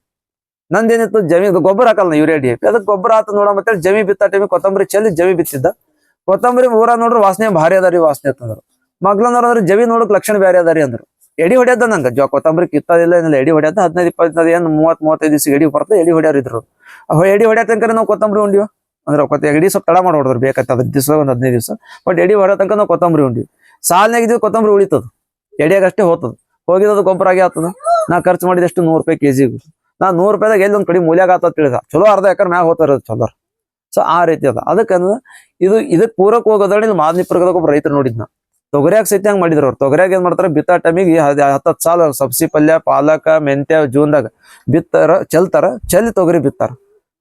ನಂದೇನಿತ್ತು ಜಮಿ ಗೊಬ್ಬರ ಹಾಕಲ್ಲ ಯೂರಿಯಾ DAP. ಅದಕ್ಕೆ ಗೊಬ್ಬರ ಆತ ನೋಡ ಮತ್ತೆ ಜಮಿ ಬಿತ್ತ ಟೈಮಿಗೆ ಕೊತ್ತಂಬರಿ ಚೆಲ್ಲಿ ಜಮಿ ಬಿತ್ತಿದ್ದ. ಕೊತ್ತಂಬರಿ ಊರ ನೋಡ್ರಿ ವಾಸನೆ ಭಾರಿ ಅದಾರಿ ವಾಸನೆ ಅಂತಂದ್ರು. ಮಗ್ಲನವ್ರ ಅಂದ್ರೆ ಜಮಿ ನೋಡಕ್ ಲಕ್ಷಣ ಬೇರೆ ಅದಾರಿ ಅಂದ್ರು. ಎಡಿ ಹೊಡ್ಯದ ನಂಗೆ ಕೊತ್ತಂಬರಿ ಕಿತ್ತದಿಲ್ಲ ಏನಿಲ್ಲ. ಎಡಿ ಹೊಡ್ಯದ 15-20 ಏನು 30-35 ದಿವಸ ಎಡಿ ಬರ್ತದೆ. ಎಡಿ ಹೊಡ್ಯಾರ ಇದ್ರು. ಎಡಿ ಹೊಡ್ಯ ತನಕ ನಾವು ಕೊತ್ತಂಬರಿ ಉಂಡಿವ ಅಂದ್ರೆ ಎಡಿ ಸ್ವಲ್ಪ ತಡ ಮಾಡಿ ಹೊಡೆದ್ರು ಬೇಕಾಯ್ತು 10 ದಿವಸ ಒಂದು 15 ದಿವಸ. ಬಟ್ ಎಡಿ ಹೊಡ್ಯ ತನಕ ನಾವು ಕೊತ್ತಂಬರಿ ಉಂಡಿವಿ. ಸಾಲ್ನಾಗ ಇದ್ವಿ ಕೊತ್ತಂಬರಿ ಉಳಿತದ, ಎಡಿಯಾಗ ಅಷ್ಟೇ ಹೋಗ್ತದ. ಹೋಗಿದ್ದು ಗೊಬ್ಬರ ಆಗಿ ಆಗ್ತದ. ನಾ ಖರ್ಚು ಮಾಡಿದಷ್ಟು 100 ರೂಪಾಯಿ ಕೆಜಿಗೆ. ನಾ 100 ರೂಪಾಯಿದಾಗ ಎಲ್ಲಿ ಒಂದ್ ಕಡೆ ಮೂಲ್ಯಾಗ ಆತ ತಿಳಿದ ಚಲೋ ಅರ್ಧ ಎಕರೆ ಮ್ಯಾಗ ಹೋಗ್ತಾರ ಚಲೋ. ಸೊ ಆ ರೀತಿ ಅದ. ಅದಕ್ಕೆ ಇದಕ್ ಪೂರಕ ಹೋಗೋದ್ರಲ್ಲಿ ಮಾದನಿಪುರದಾಗ ಒಬ್ಬ ರೈತರು ನೋಡಿದ್ನ ತೊಗರಿಯಾಗ ಸಹಿತ ಹಂಗ್ ಮಾಡಿದ್ರು. ಅವ್ರು ತೊಗರಿಯಾಗ ಏನ್ ಮಾಡ್ತಾರ ಬಿತ್ತ ಟೈಮಿಗೆ 10 ಸಾಲ ಸಬ್ಸಿ ಪಲ್ಯ ಪಾಲಕ ಮೆಂತ್ಯ ಜೂನ್ದಾಗ ಚೆಲ್ತಾರ. ಚೆಲ್ಲಿ ತೊಗರಿ ಬಿತ್ತಾರ.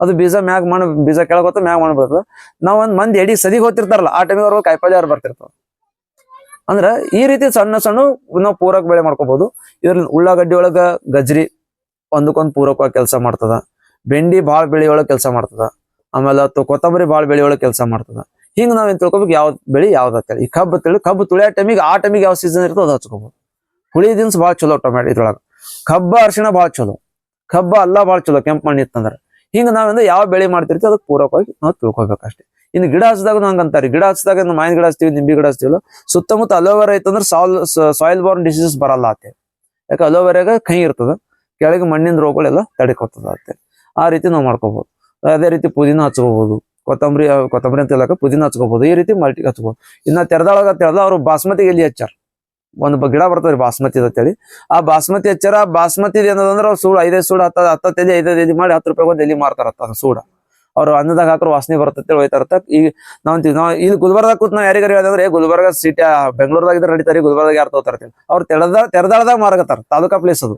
ಅದು ಬೀಜ ಮ್ಯಾಗ ಬೀಜ ಕೆಳಗೋತ ಮ್ಯಾಗ ಮಾಡ್ಬೇಕು. ನಾವ್ ಒಂದ್ ಮಂದಿ ಎಡಿ ಸದಿಗೆ ಹೋಗ್ತಿರ್ತಾರಲ್ಲ ಆ ಟೈಮಿಗೆ ಅವ್ರು ಕಾಯಿಪಲ್ಯ ಅವ್ರು ಬರ್ತಿರ್ತಾವ. ಅಂದ್ರ ಈ ರೀತಿ ಸಣ್ಣ ಸಣ್ಣ ನಾವು ಪೂರಕ ಬೆಳೆ ಮಾಡ್ಕೋಬಹುದು. ಇದ್ರಲ್ಲಿ ಉಳ್ಳಾಗಡ್ಡಿ ಒಳಗ ಗಜ್ರಿ ಒಂದಕ್ಕೊಂದು ಪೂರಕವಾಗಿ ಕೆಲಸ ಮಾಡ್ತದ. ಬೆಂಡಿ ಬಾಳ ಬೆಳೆಯೊಳಗೆ ಕೆಲಸ ಮಾಡ್ತದ. ಆಮೇಲೆ ಕೊತ್ತಂಬರಿ ಬಾಳ ಬೆಳೆಯೊಳಗೆ ಕೆಲಸ ಮಾಡ್ತದ. ಹಿಂಗ್ ನಾವೇನ್ ತಿಳ್ಕೊಬೇಕು ಯಾವ ಬೆಳಿ ಯಾವ್ದು ಅಂತೇಳಿ. ಈ ಕಬ್ಬು ತುಳಿಯೋ ಟೈಮಿಗೆ ಆ ಟೈಮಿಗೆ ಯಾವ ಸೀಸನ್ ಇರ್ತೋ ಅದು ಹಚ್ಕೋಬಹುದು. ಹುಳಿ ದಿನ್ಸ ಬಾಳ ಚಲೋ ಟೊಮ್ಯಾಟೊ ಇದ್ರೊಳಗ. ಕಬ್ಬ ಅರಿಶಿಣ ಬಾಳ ಚಲೋ, ಕಬ್ಬ ಅಲ್ಲ ಬಾಳ ಚಲೋ ಕೆಂಪ್ ಮಣ್ಣು ಇತ್ತಂದ್ರ. ಹಿಂಗ ನಾವೇಂದ್ರ ಯಾವ ಬೆಳೆ ಮಾಡ್ತಿರ್ತೀವಿ ಅದಕ್ಕೆ ಪೂರಕವಾಗಿ ನಾವು ತಿಳ್ಕೊಬೇಕಷ್ಟೇ. ಇನ್ನು ಗಿಡ ಹಚ್ಚಿದಾಗ ಹಂಗ ಅಂತಾರೆ. ಗಿಡ ಹಚ್ಚಿದಾಗ ನಾವು ಮಾವಿನ ಗಿಡ ಹಚ್ತೀವಿ, ನಿಂಬಿ ಗಿಡ ಹಚ್ತೀವಲ್ಲ, ಸುತ್ತಮುತ್ತ ಅಲೋವೆರಾ ಐತಂದ್ರೆ ಸಾಯಿಲ್ ಬಾರ್ನ್ ಡಿಸೀಸಸ್ ಬರಲ್ಲ ಆತೆ. ಯಾಕೆ ಅಲೋವೆರಾಗ ಕಹಿ ಇರ್ತದ, ಕೆಳಗೆ ಮಣ್ಣಿನ ರೋಗಗಳೆಲ್ಲ ತಡೆಕೊತದ ಆತೆ. ಆ ರೀತಿ ನಾವು ಮಾಡ್ಕೋಬಹುದು. ಅದೇ ರೀತಿ ಪುದೀನ ಹಚ್ಕೋಬಹುದು. ಕೊತ್ತಂಬರಿ ಅಂತ ಹೇಳಕ ಪುದೀನ ಹಚ್ಕೋಬಹುದು. ಈ ರೀತಿ ಮಲ್ಟಿ ಹಚ್ಕೋಬಹುದು. ಇನ್ನ ತೆರೆದಾಳಗ ಅಂತ ಹೇಳಿದ್ರೆ ಅವ್ರು ಬಾಸ್ಮತಿ ಎಲ್ಲಿ ಹಚ್ಚಾರ. ಒಂದು ಗಿಡ ಬರ್ತದ್ರಿ ಬಾಸ್ಮತಿ ಅಂತೇಳಿ. ಆ ಬಾಸ್ಮತಿ ಹಚ್ಚಾರ. ಬಾಸ್ಮತಿ ಏನದಂದ್ರೆ ಅವ್ರು ಸೂಡು 5 ಸೂಡು 10 ಎಲೆ 5 ಎಲೆ ಮಾಡಿ 10 ರೂಪಾಯಿ ಒಂದು ಎಲಿ ಮಾರ್ತಾರತ್ತ ಸೂಡ. ಅವ್ರು ಅನ್ನದಾಗ ಹಾಕ್ರ ವಾಸನೆ ಬರ್ತೈತೆ ಹೋಯ್ತಾರತ್ತ. ಈಗ ನಾವು ಇಲ್ಲಿ ಗುಲ್ಬರ್ದಾಗ ಕೂತ್ ನಾವು ಯಾರಿಗಾರ ಹೇಳಿದ್ರೆ ಗುಲ್ಬರ್ಗ ಸಿಟಿ ಬೆಂಗಳೂರದಾಗ ಇದ್ರೆ ನಡೀತಾರೆ, ಗುಲ್ಬರ್ದಾಗ ಯಾರು ತಗೋತಾರ ಅವ್ರು ತೆರೆದಾಳದಾಗ ಮಾರಕತ್ತಾರ. ತಾಲೂಕಾ ಪ್ಲೇಸ್ ಅದು.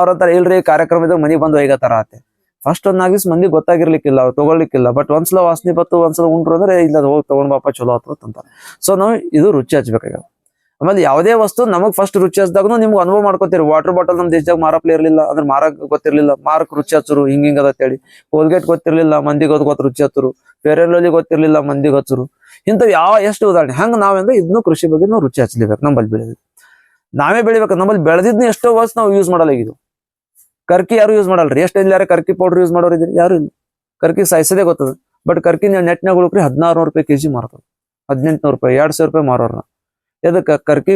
ಅವ್ರಂತಾರ ಇಲ್ರಿ ಕಾರ್ಯಕ್ರಮದಾಗ ಮನಿಗ್ ಬಂದು ಒಯ್ಗತ್ತಾರ ಆತೆ. ಫಸ್ಟ್ ಒಂದ್ 4 ದಿವಸ ಮಂದಿ ಗೊತ್ತಾಗಿರ್ಲಿಕ್ಕಿಲ್ಲ, ಅವ್ರು ತಗೊಳ್ಲಿಕ್ಕಿಲ್ಲ. ಬಟ್ ಒಂದ್ಸಲ ವಾಸನೆ ಬತ್ತು ಒಂದ್ಸಲ ಉಂಡ್ರು ಅಂದ್ರೆ ಇಲ್ಲ ಹೋಗಿ ತಗೊಂಡ್ ಬಾಪ ಚಲೋ ಆತಂತ. ಸೊ ನಾವು ಇದು ರುಚಿ ಹಚ್ಬೇಕಾಗ್ಯಾವ. ಆಮೇಲೆ ಯಾವುದೇ ವಸ್ತು ನಮಗ್ ಫಸ್ಟ್ ರುಚಿ ಹಚ್ಚಿದಾಗ ನಿಮ್ಗೆ ಅನುಭವ ಮಾಡ್ಕೋತೀರಿ. ವಾಟರ್ ಬಾಟಲ್ ನಮ್ ದೇಶದಾಗ ಮಾರಪ್ಲೇ ಇರ್ಲಿಲ್ಲ ಅಂದ್ರೆ ಮಾರಕ್ ಗೊತ್ತಿರ್ಲಿಲ್ಲ. ಮಾರಕ್ ರುಚಿ ಹಚ್ಚರು ಹಿಂಗ ಅದಂತೇಳಿ. ಕೋಲ್ಗೇಟ್ ಗೊತ್ತಿರ್ಲಿಲ್ಲ ಮಂದಿಗೆ ಗೊತ್ತು ರುಚಿ ಹಚ್ಚರು. ಫೇರ್ ಅಂಡ್ ಲವ್ಲಿ ಗೊತ್ತಿರ್ಲಿಲ್ಲ ಮಂದಿಗೆ ಹಚ್ಚರು. ಇಂಥವ್ ಎಷ್ಟು ಉದಾಹರಣೆ. ಹಂಗ ನಾವೇಂದ್ರೆ ಇದನ್ನು ಕೃಷಿ ಬಗ್ಗೆ ನಾವು ರುಚಿ ಹಚ್ಚಲೇಬೇಕು. ನಮ್ಮಲ್ಲಿ ಬೆಳೆದಿದ್ದು ನಾವೇ ಬೆಳಿಬೇಕು. ನಮ್ಮಲ್ಲಿ ಬೆಳೆದಿದ್ನ ಎಷ್ಟೋ ವರ್ಷ ನಾವು ಯೂಸ್ ಮಾಡಲ್ಲ. ಇದು ಕರ್ಕಿ ಯಾರು ಯೂಸ್ ಮಾಡಲ್ರಿ. ಎಷ್ಟು ಯಾರು ಕರ್ಕಿ ಪೌಡರ್ ಯೂಸ್ ಮಾಡೋರು ಇದ್ರಿ? ಯಾರು ಇಲ್ಲ. ಕರ್ಕಿ ಸಾಯಿಸದೇ ಗೊತ್ತದ. ಬಟ್ ಕರ್ಕಿ ನೀವು ನೆಟ್ನಾಗ ಹುಡುಕ್ರಿ 1600 ರೂಪಾಯಿ ಕೆಜಿ ಮಾರ್ತದ. 1800 ರೂಪಾಯಿ 2000 ರೂಪಾಯಿ ಮಾರೋರ್ನ. ಇದಕ್ಕೆ ಕರ್ಕಿ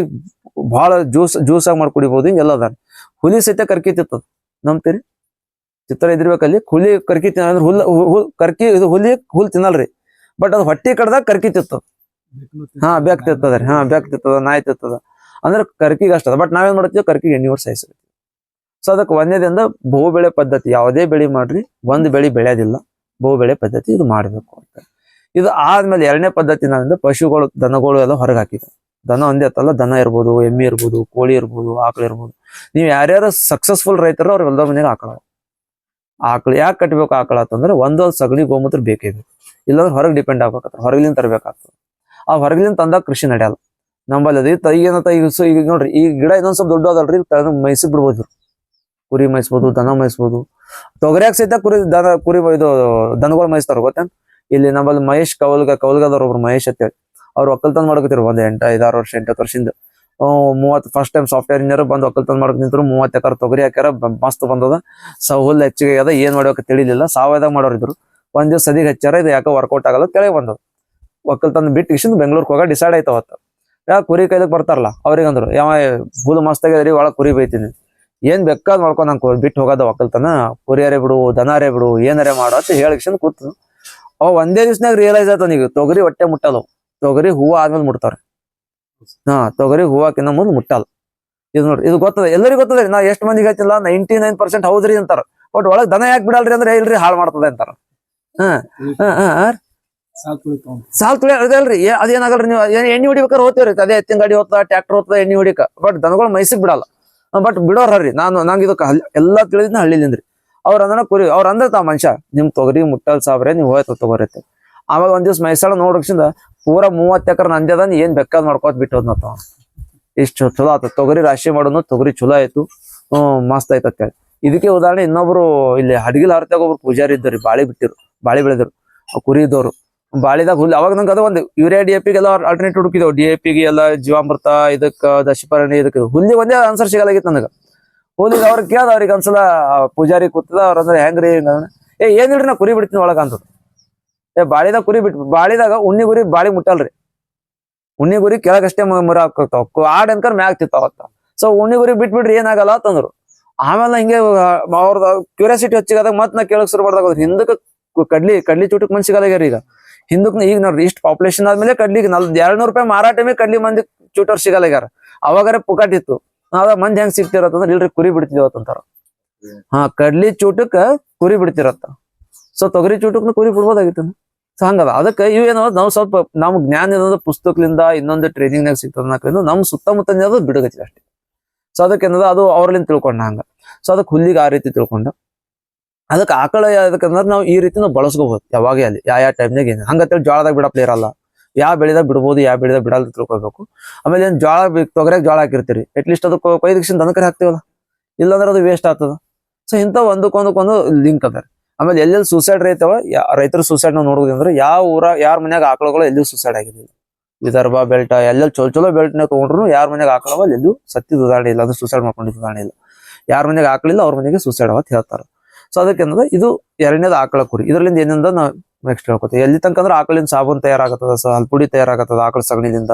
ಬಹಳ ಜ್ಯೂಸ್ ಆಗಿ ಮಾಡಿ ಕುಡಿಬಹುದು. ಹಿಂಗೆಲ್ಲ ಅದ. ಹುಲಿ ಸಹಿತ ಕರ್ಕಿ ತಿತ್ತದ. ನಂಬ್ತೀರಿ? ಚಿತ್ರ ಇದ್ರಬೇಕಲ್ಲಿ ಹುಲಿ ಕರ್ಕಿ ತಿನ್ನ ಕರ್ಕಿ ಇದು ಹುಲ್ ತಿನ್ನಲ್ರಿ. ಬಟ್ ಅದು ಹೊಟ್ಟಿ ಕಡ್ದಾಗ ಕರ್ಕಿ ತಿತ್ತದ. ಬೆಕ್ ತಿತ್ತದ್ರಿ. ಬೆಕ್ ತಿತ್ತದ, ನಾಯಿ ತಿತ್ತದ. ಅಂದ್ರೆ ಕರ್ಕಿಗೆ ಅಷ್ಟದ. ಬಟ್ ನಾವೇನ್ ಮಾಡ್ತೀವಿ ಕರ್ಕಿಗೆ ಎಣ್ಣೆ ಹೊಡ್ ಸಾಯಿಸ್ತೀವಿ. ಸೊ ಅದಕ್ಕೆ ಒಂದೇದಿಂದ ಬಹು ಬೆಳೆ ಪದ್ಧತಿ. ಯಾವುದೇ ಬೆಳೆ ಮಾಡ್ರಿ ಒಂದ್ ಬೆಳೆ ಬೆಳೆಯೋದಿಲ್ಲ. ಬಹು ಬೆಳೆ ಪದ್ಧತಿ ಇದು ಮಾಡ್ಬೇಕು ಅಂತ. ಇದು ಆದ್ಮೇಲೆ 2ನೇ ಪದ್ಧತಿ ನಾವಿಂದ ಪಶುಗಳು ದನಗಳು ಎಲ್ಲ ಹೊರಗೆ ಹಾಕಿದ. ದನ ಒಂದೇ ಅತ್ತಲ್ಲ, ದನ ಇರ್ಬೋದು, ಎಮ್ಮೆ ಇರ್ಬೋದು, ಕೋಳಿ ಇರ್ಬೋದು, ಆಕಳು ಇರ್ಬೋದು. ನೀವು ಯಾರ್ಯಾರು ಸಕ್ಸಸ್ಫುಲ್ ರೈತರು ಅವ್ರ ಹೊಲದ ಮನೆಗೆ ಆಕಳು ಯಾಕೆ ಕಟ್ಬೇಕು? ಆಕಳ ಅಂತಂದ್ರೆ ಒಂದು ಸಗಣಿ ಗೋಮೂತ್ರ ಬೇಕೇ ಬೇಕು. ಇಲ್ಲಾಂದ್ರೆ ಹೊರಗೆ ಡಿಪೆಂಡ್ ಆಗ್ಬೇಕಾಗ್ತದೆ. ಹೊರಗಿಲಿಂದ ತರಬೇಕಾಗ್ತದೆ. ಆ ಹೊರಗಿಲಿಂದ ತಂದಾಗ ಕೃಷಿ ನಡೆಯಲ್ಲ ನಂಬಲ್ಲಿ. ಅದು ಏನಂತ ಈಗ ನೋಡ್ರಿ ಈ ಗಿಡ ಇನ್ನೊಂದ್ ಸ್ವಲ್ಪ ದೊಡ್ಡ ಅದಲ್ರಿ ಮೈಸಿ ಬಿಡ್ಬೋದು. ಕುರಿ ಮೇಯಿಸ್ಬೋದು, ದನ ಮೇಯಿಸ್ಬೋದು. ತೊಗರಿಯಾಗ ಸಹಿತ ಕುರಿ ಇದು ದನಗಳು ಮೇಯಿಸ್ತಾರ ಗೊತ್ತೇನ್. ಇಲ್ಲಿ ನಮ್ಮಲ್ಲಿ ಮಹೇಶ್ ಕೌಲ್ಗದವ್ರ ಒಬ್ರು ಮಹೇಶ್ ಅಂತೇಳಿ ಅವ್ರು ಒಕ್ಕಲ್ತನ ಮಾಡಕತ್ತಿರು ಒಂದ್ 8-5-6 ವರ್ಷ 8 ವರ್ಷದಿಂದ. 30 ಫಸ್ಟ್ ಟೈಮ್ ಸಾಫ್ಟ್ವೇರ್ ಇಂಜಿನಿಯರ್ ಬಂದು ಒಕ್ಕಲ್ತನ ಮಾಡಕ್ ನಿಂತರು. 30 ಎಕರೆ ತೊಗರಿ ಹಾಕ್ಯಾರ, ಮಸ್ತ್ ಬಂದದ. ಹುಲ್ಲು ಹೆಚ್ಚಿಗೆ ಅದ, ಏನ್ ಮಾಡ್ಬೇಕ ತಿಳಿಲಿಲ್ಲ. ಸಾವಯವ ಮಾಡೋರಿದ್ರು. ಒಂದ್ ದಿವ್ಸ ಸದಿಗೆ ಹಚ್ಚಾರ, ಇದು ಯಾಕೆ ವರ್ಕೌಟ್ ಆಗಲ್ಲ ಕೆಳಗೆ ಬಂದದ. ಒಕ್ಕಲ್ತನ ಬಿಟ್ಟು ಇಷ್ಟು ಬೆಂಗ್ಳೂರ್ಗೆ ಹೋಗ ಡಿಸೈಡ್ ಆಯ್ತು ಅವತ್ತು. ಯಾ ಕುರಿ ಕೈಲಕ್ ಬರ್ತಾರಲ್ಲ ಅವ್ರಿಗೆ ಅಂದ್ರು, ಯಾವ ಫುಲ್ ಮಸ್ತ್ ಆಗ್ಯದ್ರಿ, ಒಳಗ್ ಕುರಿ ಬೈತೀನಿ, ಏನ್ ಬೇಕಾದ್ ಮಾಡ್ಕೊಂಡ್ ನಂಗೆ ಬಿಟ್ಟು ಹೋಗೋದ ಒಕ್ಕಲ್ತನ, ಕುರಿಯಾರೇ ಬಿಡು, ದನಾರೇ ಬಿಡು, ಏನಾರೇ ಮಾಡೋ ಅಂತ ಹೇಳಿಕ್ಷನ್ ಕೂತು. ಅವ ಒಂದೇ ದಿವ್ಸನಾಗ ರಿಯಲೈಸ್ ಆಯ್ತು ನೀಗ ತೊಗರಿ ಹೊಟ್ಟೆ ಮುಟ್ಟಲ್ಲ, ತೊಗರಿ ಹೂವು ಆದ್ಮೇಲೆ ಮುಟ್ತಾರ. ತೊಗರಿ ಹೂವಕ್ಕಿನ್ನ ಮುಂದ್ ಮುಟ್ಟಲ್ಲ. ಇದು ನೋಡ್ರಿ, ಇದು ಗೊತ್ತದ, ಎಲ್ಲರಿಗೂ ಗೊತ್ತದ. ನಾ ಎಷ್ಟ್ ಮಂದಿಗೆ ಹೇಳ್ತಿಲ್ಲ, 99% ಹೌದ್ರಿ ಅಂತಾರ. ಬಟ್ ಒಳಗ್ ದನ ಯಾಕೆ ಬಿಡಲ್ರಿ ಅಂದ್ರೆ ಇಲ್ರಿ ಹಾಳು ಮಾಡ್ತದೆ ಅಂತಾರ. ಸಾಲ್ ತುಳಿ ಅದಲ್ರಿ, ಅದೇನಾಗಲ್ರಿ. ನೀವು ಎಣ್ಣೆ ಹೊಡಿಬೇಕಾದ್ರೆ ಹೋಗ್ತೀವ್ರಿ, ಅದೇ ಎತ್ತಿನ ಗಾಡಿ ಹೋಗ್ತದ, ಟ್ರ್ಯಾಕ್ಟರ್ ಹೋಗ್ತದ, ಎಣ್ಣೆ ಹೊಡಿಕ. ಬಟ್ ದನಗಳು ಮೈಸಿಗೆ ಬಿಡಲ್ಲ. ಬಟ್ ಬಿಡೋರ್ ಹರ್ರಿ. ನಂಗೆ ಇದಕ್ಕೆ ಎಲ್ಲಾ ತಿಳಿದಿನ ಹಳ್ಳಿಲಿಂದ್ರಿ. ಅವ್ರ ಅಂದ್ರ ಕುರಿ ಅವ್ರ ಅಂದ್ರ ತಾ ಮನುಷ್ಯ ನಿಮ್ ತೊಗರಿ ಮುಟ್ಟಲ್ ಸಾಬ್ರೆ ನೀವ್ ಹೋಯ್ತು ತೊಗೋರೈತೆ. ಆವಾಗ ಒಂದ್ ದಿವ್ಸ ಮೈಸಾಳ ನೋಡಕ್ಷಿಂದ ಪೂರಾ 30 ಎಕರೆ ನಂದದ, ಏನ್ ಬೇಕಾದ್ ಮಾಡ್ಕೋತ್ ಬಿಟ್ಟೋದ್ ನಾವ್. ಇಷ್ಟು ಚಲೋ ಆತ ತೊಗರಿ ರಾಶಿ ಮಾಡೋನು, ತೊಗರಿ ಚಲೋ ಆಯ್ತು, ಮಸ್ತ್ ಆಯ್ತು ಅಂತೇಳಿ. ಇದಕ್ಕೆ ಉದಾಹರಣೆ ಇನ್ನೊಬ್ರು ಇಲ್ಲಿ ಹಡಗಿಲ್ ಹರತಾಗ ಒಬ್ರು ಪೂಜಾರಿ ಇದ್ದರಿ, ಬಾಳಿ ಬೆಳೆದ್ರು ಕುರಿ ಇದ್ದವ್ರು. ಬಾಳಿದಾಗ ಹುಲ್ಲು ಅವಾಗ ನಂಗೆ ಅದ ಒಂದು ಯೂರಿಯಾ DAP ಗೆಲ್ಲ ಆಲ್ಟರ್ನೇಟ್ ಹುಡುಕಿದೆವು. DAP ಗೆ ಎಲ್ಲ ಜೀವಾಮೃತ, ಇದಕ್ಕ ದಶಪರ್ಣಿ, ಇದಕ್ಕೆ ಹುಲ್ಲಿಗೆ ಒಂದೇ ಆನ್ಸರ್ ಸಿಗಲಾಗಿತ್ತು ನನಗ. ಹುಲ್ಲಿಗೆ ಅವ್ರಿಗೆ ಕೇಳ್ದ, ಅವ್ರಿಗೆ ಒಂದ್ಸಲ ಪೂಜಾರಿ ಕೂತದ. ಅವ್ರ ಅಂದ್ರೆ ಹೆಂಗ್ರಿ ಏನಿಲ್ರಿ, ನಾ ಕುರಿ ಬಿಡ್ತೀನಿ ಒಳಗ ಅಂತದ್. ಬಾಳಿದಾಗ ಕುರಿ ಬಾಳಿದಾಗ ಉಣ್ಣಿ ಗುರಿ ಬಾಳಿ ಮುಟ್ಟಲ್ರಿ. ಉಣ್ಣಿ ಗುರಿ ಕೆಳಗಷ್ಟೇ ಮುರ ಹಾಕ್ತಾವ, ಆಡ್ ಅನ್ಕರ್ ಮ್ಯಾಗ ತಿತ್ತಾವತ್ತ. ಸೊ ಉಣ್ಣಿ ಗುರಿ ಬಿಟ್ಬಿಡ್ರಿ ಏನಾಗಲ್ಲ ಅಂತಂದ್ರು. ಆಮೇಲೆ ಹಿಂಗೆ ಅವ್ರದ ಕ್ಯೂರಿಯಾಸಿಟಿ ಹೆಚ್ಚಿಗಾದಾಗ ಮತ್ ನಾ ಕೇಳಕ್ ಶುರು ಮಾಡ್ದಾಗ ಹಿಂದಕ್ಕೆ ಕಡ್ಲಿ ಚೂಟಕ್ ಮಂದಿ ಸಿಗಲ್ಲಾಗ್ಯಾರ ಈಗ. ಹಿಂದಕ್ ಈಗ ನೋಡ್ರಿ ಇಷ್ಟು ಪಾಪ್ಯುಲೇಷನ್ ಆದ್ಮೇಲೆ ಕಡ್ಲಿಗೆ 200 ರೂಪಾಯಿ ಮಾರಾಟ ಕಡ್ಲಿ ಮಂದಿ ಚೂಟರ್ ಸಿಗಲ್ಲಾಗ್ಯಾರ. ಅವಾಗಾರ ಪುಕಾಟ್ ಇತ್ತು. ನಾವ್ ಮಂದಿ ಹೆಂಗ್ ಸಿಗ್ತಿರತ್ತಂದ್ರೆ ಇಲ್ರಿ ಕುರಿ ಬಿಡ್ತಿದೇವತ್ತಂತಾರ. ಕಡ್ಲಿ ಚೂಟಕ್ ಕುರಿ ಬಿಡ್ತಿರತ್ತ. ಸೊ ತೊಗರಿ ಚೂಟಕ್ನು ಕುರಿ ಬಿಡ್ಬೋದಾಗಿತ್ತು. ಸೊ ಹಂಗದ. ಅದಕ್ಕೆ ಇವೇನೋ ನಾವು ಸ್ವಲ್ಪ ನಮ್ಗ್ ಜ್ಞಾನ ಏನಂದ್ರೆ ಪುಸ್ತಕದಿಂದ ಇನ್ನೊಂದು ಟ್ರೈನಿಂಗ್ ನಾಗ ಸಿಗ್ತದ. ನಮ್ ಸುತ್ತಮುತ್ತ ಬಿಡಗತ್ತಿಲ್ಲ ಅಷ್ಟೇ. ಸೊ ಅದಕ್ಕೆ ಏನದ ಅದು ಅವ್ರಲಿಂದ ತಿಳ್ಕೊಂಡ ಹಂಗ. ಸೊ ಅದಕ್ಕೆ ಹುಲ್ಲಿಗೆ ಆ ರೀತಿ ತಿಳ್ಕೊಂಡ. ಅದಕ್ಕೆ ಆಕಳ ಯಾವ್ದಕ್ಕಂದ್ರೆ ನಾವು ಈ ರೀತಿ ನಾವು ಬಳಸ್ಕೋಬಹುದು. ಯಾವಾಗ ಅಲ್ಲಿ ಯಾವ ಟೈಮ್ನಾಗ ಏನು ಹಂಗತ್ತೇಳಿ ಜೋಳದಾಗ ಬಿಡಪ್ಲೆ ಇರಲ್ಲ. ಯಾವ ಬೆಳೆದಾಗ ಬಿಡ್ಬೋದು, ಯಾವ ಬೆಳೆದಾಗ ಬಿಡಲ್ಲ ತಿಳ್ಕೊಬೇಕು. ಆಮೇಲೆ ಏನ್ ಜೋಳ ತೊಗರಿಯಾಗ ಜೋಳ ಹಾಕಿರ್ತೀರಿ, ಅಟ್ಲೀಸ್ಟ್ ಅದು ಕೊಯ್ದಕ್ಷಿಂದ ದನಕರಿ ಹಾಕ್ತಿವಲ್ಲ, ಇಲ್ಲಾಂದ್ರೆ ಅದು ವೇಸ್ಟ್ ಆಗ್ತದ. ಸೊ ಇಂಥ ಒಂದಕ್ಕೊಂದು ಲಿಂಕ್ ಅದ. ಆಮೇಲೆ ಎಲ್ಲೆಲ್ಲಿ ಸೂಸೈಡ್ ರೈತವ, ರೈತರ ಸೂಸೈಡ್ ನಾವು ನೋಡೋದಂದ್ರೆ ಯಾರ ಮನ್ಯಾಗ ಆಕಳಗಳು ಎಲ್ಲೂ ಸೂಸೈಡ್ ಆಗಿದಿಲ್ಲ. ವಿದರ್ಭ ಬೆಲ್ಟ ಎಲ್ಲೆಲ್ಲಿ ಚಲೋ ಬೆಲ್ಟ್ನ ತಗೊಂಡ್ರು ಯಾರ ಮನೆಯಾಗ ಆಕಳವ ಎಲ್ಲೂ ಸತ್ತಿದ ಉದಾಹರಣೆ ಇಲ್ಲ, ಅದು ಸೂಸೈಡ್ ಮಾಡ್ಕೊಂಡಿದ್ದ ಉದಾಹರಣೆ ಇಲ್ಲ. ಯಾರ ಮನೆಯಾಗ ಆಕಳಿಲ್ಲ ಅವ್ರ ಮನೆಗೆ ಸೂಸೈಡ್ ಅವತ್ ಹೇಳ್ತಾರ. ಸೊ ಅದಕ್ಕೆ ಏನದ ಇದು ಎರಡನೇದು ಆಕಳ ಕುರಿ. ಇದರಿಂದ ಏನಿಂದ ನಾವು ನೆಕ್ಸ್ಟ್ ಹೇಳ್ಕೊತೀವಿ. ಎಲ್ಲಿ ತನಕ ಅಂದ್ರೆ ಆಕಳಿಂದ ಸಾಬೂನ್ ತಯಾರಾಗತ್ತದ, ಹಲ್ಪುಡಿ ತಯಾರಾಗತ್ತದ ಆಕಳ ಸಗಣಿಲಿಂದ.